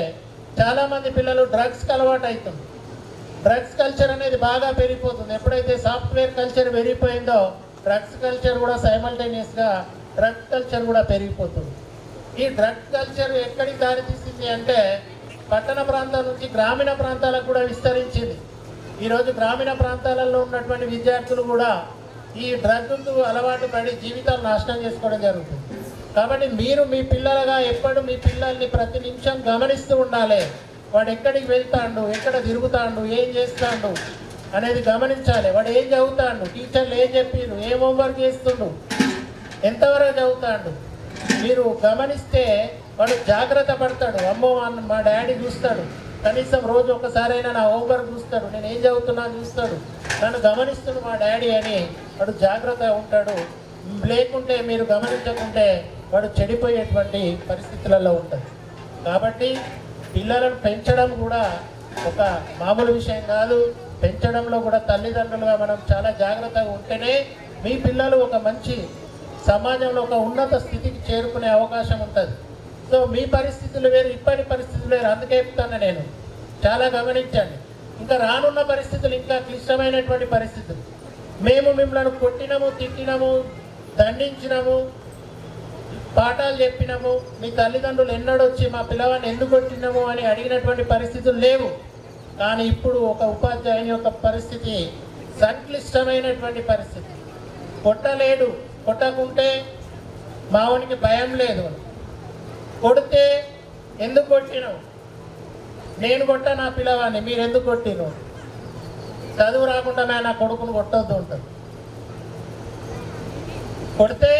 చాలామంది పిల్లలు డ్రగ్స్కి అలవాటు అవుతుంది. డ్రగ్స్ కల్చర్ అనేది బాగా పెరిగిపోతుంది. ఎప్పుడైతే సాఫ్ట్వేర్ కల్చర్ పెరిగిపోయిందో డ్రగ్స్ కల్చర్ కూడా సైమల్టేనియస్గా డ్రగ్స్ కల్చర్ కూడా పెరిగిపోతుంది. ఈ డ్రగ్స్ కల్చర్ ఎక్కడికి దారితీసింది అంటే పట్టణ ప్రాంతాల నుంచి గ్రామీణ ప్రాంతాలకు కూడా విస్తరించింది. ఈరోజు గ్రామీణ ప్రాంతాలలో ఉన్నటువంటి విద్యార్థులు కూడా ఈ డ్రగ్కు అలవాటు పడి జీవితాలు నాశనం చేసుకోవడం జరుగుతుంది. కాబట్టి మీరు మీ పిల్లలుగా ఎప్పుడు మీ పిల్లల్ని ప్రతి నిమిషం గమనిస్తూ ఉండాలి. వాడు ఎక్కడికి వెళ్తాడు, ఎక్కడ తిరుగుతాడు, ఏం చేస్తాడు అనేది గమనించాలి. వాడు ఏం చదువుతాడు, టీచర్లు ఏం చెప్పారు, ఏం హోంవర్క్ చేస్తుండు, ఎంతవరకు చదువుతాడు మీరు గమనిస్తే వాడు జాగ్రత్త పడతాడు. అమ్మో మా డాడీ చూస్తాడు, కనీసం రోజు ఒకసారైనా నా హోంవర్క్ చూస్తాడు, నేను ఏం చదువుతున్నా చూస్తాడు, నన్ను గమనిస్తాడు మా డాడీ అని వాడు జాగ్రత్తగా ఉంటాడు. లేకుంటే మీరు గమనించకుంటే వాడు చెడిపోయేటువంటి పరిస్థితులలో ఉంటుంది. కాబట్టి పిల్లలను పెంచడం కూడా ఒక మామూలు విషయం కాదు. పెంచడంలో కూడా తల్లిదండ్రులుగా మనం చాలా జాగ్రత్తగా ఉంటేనే మీ పిల్లలు ఒక మంచి సమాజంలో ఒక ఉన్నత స్థితికి చేరుకునే అవకాశం ఉంటుంది. సో మీ పరిస్థితులు వేరు, ఇప్పటి పరిస్థితులు వేరు. అందుకే చెప్తాను నేను, చాలా గమనించండి. ఇంకా రానున్న పరిస్థితులు ఇంకా క్లిష్టమైనటువంటి పరిస్థితులు. మేము మిమ్మల్ని కొట్టినము, తిట్టినము, దండించినము, పాఠాలు చెప్పినాము, మీ తల్లిదండ్రులు ఎన్నడొచ్చి మా పిల్లవాడిని ఎందుకు కొట్టినాము అని అడిగినటువంటి పరిస్థితులు లేవు. కానీ ఇప్పుడు ఒక ఉపాధ్యాయుని యొక్క పరిస్థితి సంక్లిష్టమైనటువంటి పరిస్థితి. కొట్టలేడు, కొట్టకుంటే మావునికి భయం లేదు, కొడితే ఎందుకు కొట్టినావు, నేను కొట్టా నా పిల్లవాడిని, మీరు ఎందుకు కొట్టినావు, చదువు రాకుండా నా కొడుకును కొట్టొద్దు ఉంటుంది. కొడితే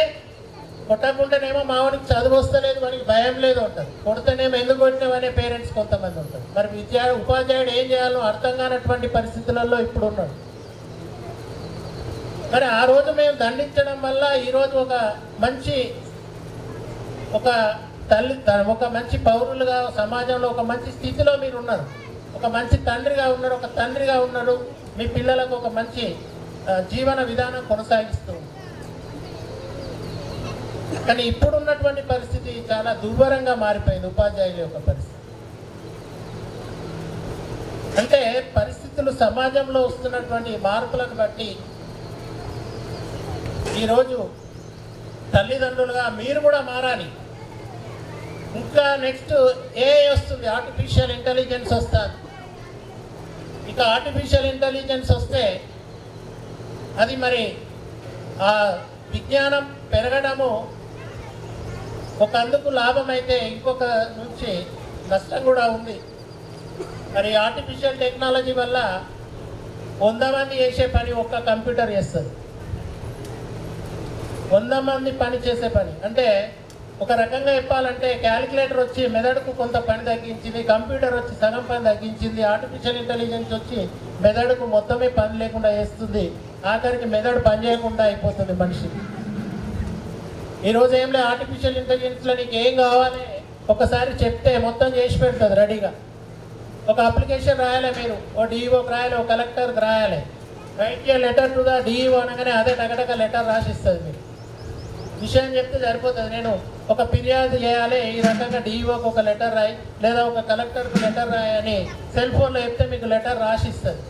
కొట్టకుండానేమో మావానికి చదువు వస్తలేదు, వానికి భయం లేదు ఉంటుంది. కొడితేనేమో ఎందుకు కొట్టినామనే పేరెంట్స్ కొంతమంది ఉంటారు. మరి ఉపాధ్యాయుడు ఏం చేయాలో అర్థం కానటువంటి పరిస్థితులలో ఇప్పుడు ఉన్నాడు. మరి ఆ రోజు మేము దండించడం వల్ల ఈరోజు ఒక మంచి పౌరులుగా సమాజంలో ఒక మంచి స్థితిలో మీరు ఉన్నారు. ఒక మంచి తండ్రిగా ఉన్నారు. మీ పిల్లలకు ఒక మంచి జీవన విధానం కొనసాగిస్తూ కానీ ఇప్పుడు ఉన్నటువంటి పరిస్థితి చాలా దుర్భరంగా మారిపోయింది ఉపాధ్యాయుల యొక్క పరిస్థితి. అంటే పరిస్థితులు సమాజంలో వస్తున్నటువంటి మార్పులను బట్టి ఈరోజు తల్లిదండ్రులుగా మీరు కూడా మారాలి. ఇంకా నెక్స్ట్ ఏఐ వస్తుంది, ఆర్టిఫిషియల్ ఇంటెలిజెన్స్ వస్తుంది. ఇక ఆర్టిఫిషియల్ ఇంటెలిజెన్స్ వస్తే అది మరి ఆ విజ్ఞానం పెరగడము ఒక అందుకు లాభం అయితే ఇంకొక నుంచి నష్టం కూడా ఉంది. మరి ఆర్టిఫిషియల్ టెక్నాలజీ వల్ల 100 మంది చేసే పని ఒక్క కంప్యూటర్ చేస్తుంది. 100 మంది పని చేసే పని అంటే ఒక రకంగా చెప్పాలంటే క్యాలిక్యులేటర్ వచ్చి మెదడుకు కొంత పని తగ్గించింది, కంప్యూటర్ వచ్చి సగం పని తగ్గించింది, ఆర్టిఫిషియల్ ఇంటెలిజెన్స్ వచ్చి మెదడుకు మొత్తమే పని లేకుండా చేస్తుంది. ఆఖరికి మెదడు పని చేయకుండా అయిపోతుంది మనిషికి. ఈరోజు ఏం లేదు, ఆర్టిఫిషియల్ ఇంటెలిజెన్స్లో నీకు ఏం కావాలి ఒకసారి చెప్తే మొత్తం చేసి పెడుతుంది రెడీగా. ఒక అప్లికేషన్ రాయాలి, మీరు ఓ డిఈఓకి రాయాలి, ఓ కలెక్టర్కి రాయాలి, right A letter to the DEO అనగానే అదే టకటక లెటర్ రాసిస్తుంది. మీరు విషయం చెప్తే సరిపోతుంది. నేను ఒక ఫిర్యాదు చేయాలి, ఈ రకంగా డిఈఓకి ఒక లెటర్ రాయి లేదా ఒక కలెక్టర్కి లెటర్ రాయని సెల్ ఫోన్లో చెప్తే మీకు లెటర్ రాసిస్తుంది.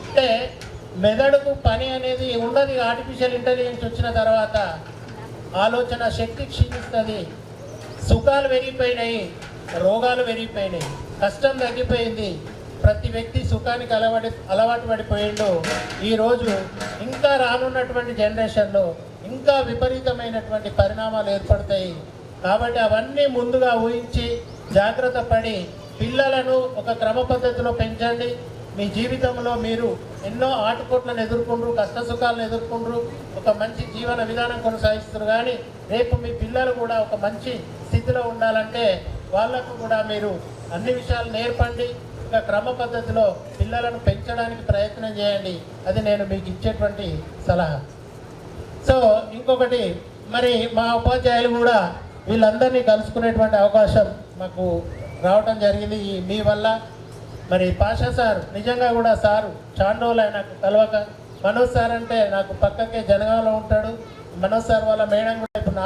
అంటే మెదడుకు పని అనేది ఉన్నది. ఆర్టిఫిషియల్ ఇంటెలిజెన్స్ వచ్చిన తర్వాత ఆలోచన శక్తి క్షీణిస్తుంది, సుఖాలు పెరిగిపోయినాయి, రోగాలు పెరిగిపోయినాయి, కష్టం తగ్గిపోయింది, ప్రతి వ్యక్తి సుఖానికి అలవాటు పడిపోయిండు. ఈరోజు ఇంకా రానున్నటువంటి జనరేషన్లో ఇంకా విపరీతమైనటువంటి పరిణామాలు ఏర్పడతాయి. కాబట్టి అవన్నీ ముందుగా ఊహించి జాగ్రత్త పడి పిల్లలను ఒక క్రమ పద్ధతిలో పెంచండి. మీ జీవితంలో మీరు ఎన్నో ఆటుపోట్లను ఎదుర్కొండ్రు, కష్ట సుఖాలను ఎదుర్కొండ్రు, ఒక మంచి జీవన విధానం కొనసాగిస్తారు. కానీ రేపు మీ పిల్లలు కూడా ఒక మంచి స్థితిలో ఉండాలంటే వాళ్ళకు కూడా మీరు అన్ని విషయాలు నేర్పండి. ఒక క్రమ పద్ధతిలో పిల్లలను పెంచడానికి ప్రయత్నం చేయండి. అది నేను మీకు ఇచ్చేటువంటి సలహా. సో ఇంకొకటి, మరి మా ఉపాధ్యాయులు కూడా వీళ్ళందరినీ కలుసుకునేటువంటి అవకాశం మాకు రావటం జరిగింది మీ వల్ల. మరి పాషా సార్ నిజంగా కూడా సారు చాండోలు నాకు కలవక, మనోజ్ సార్ అంటే నాకు పక్కకే జనగాంలో ఉంటాడు. మనోజ్ సార్ వాళ్ళ మేడం కూడా ఇప్పుడు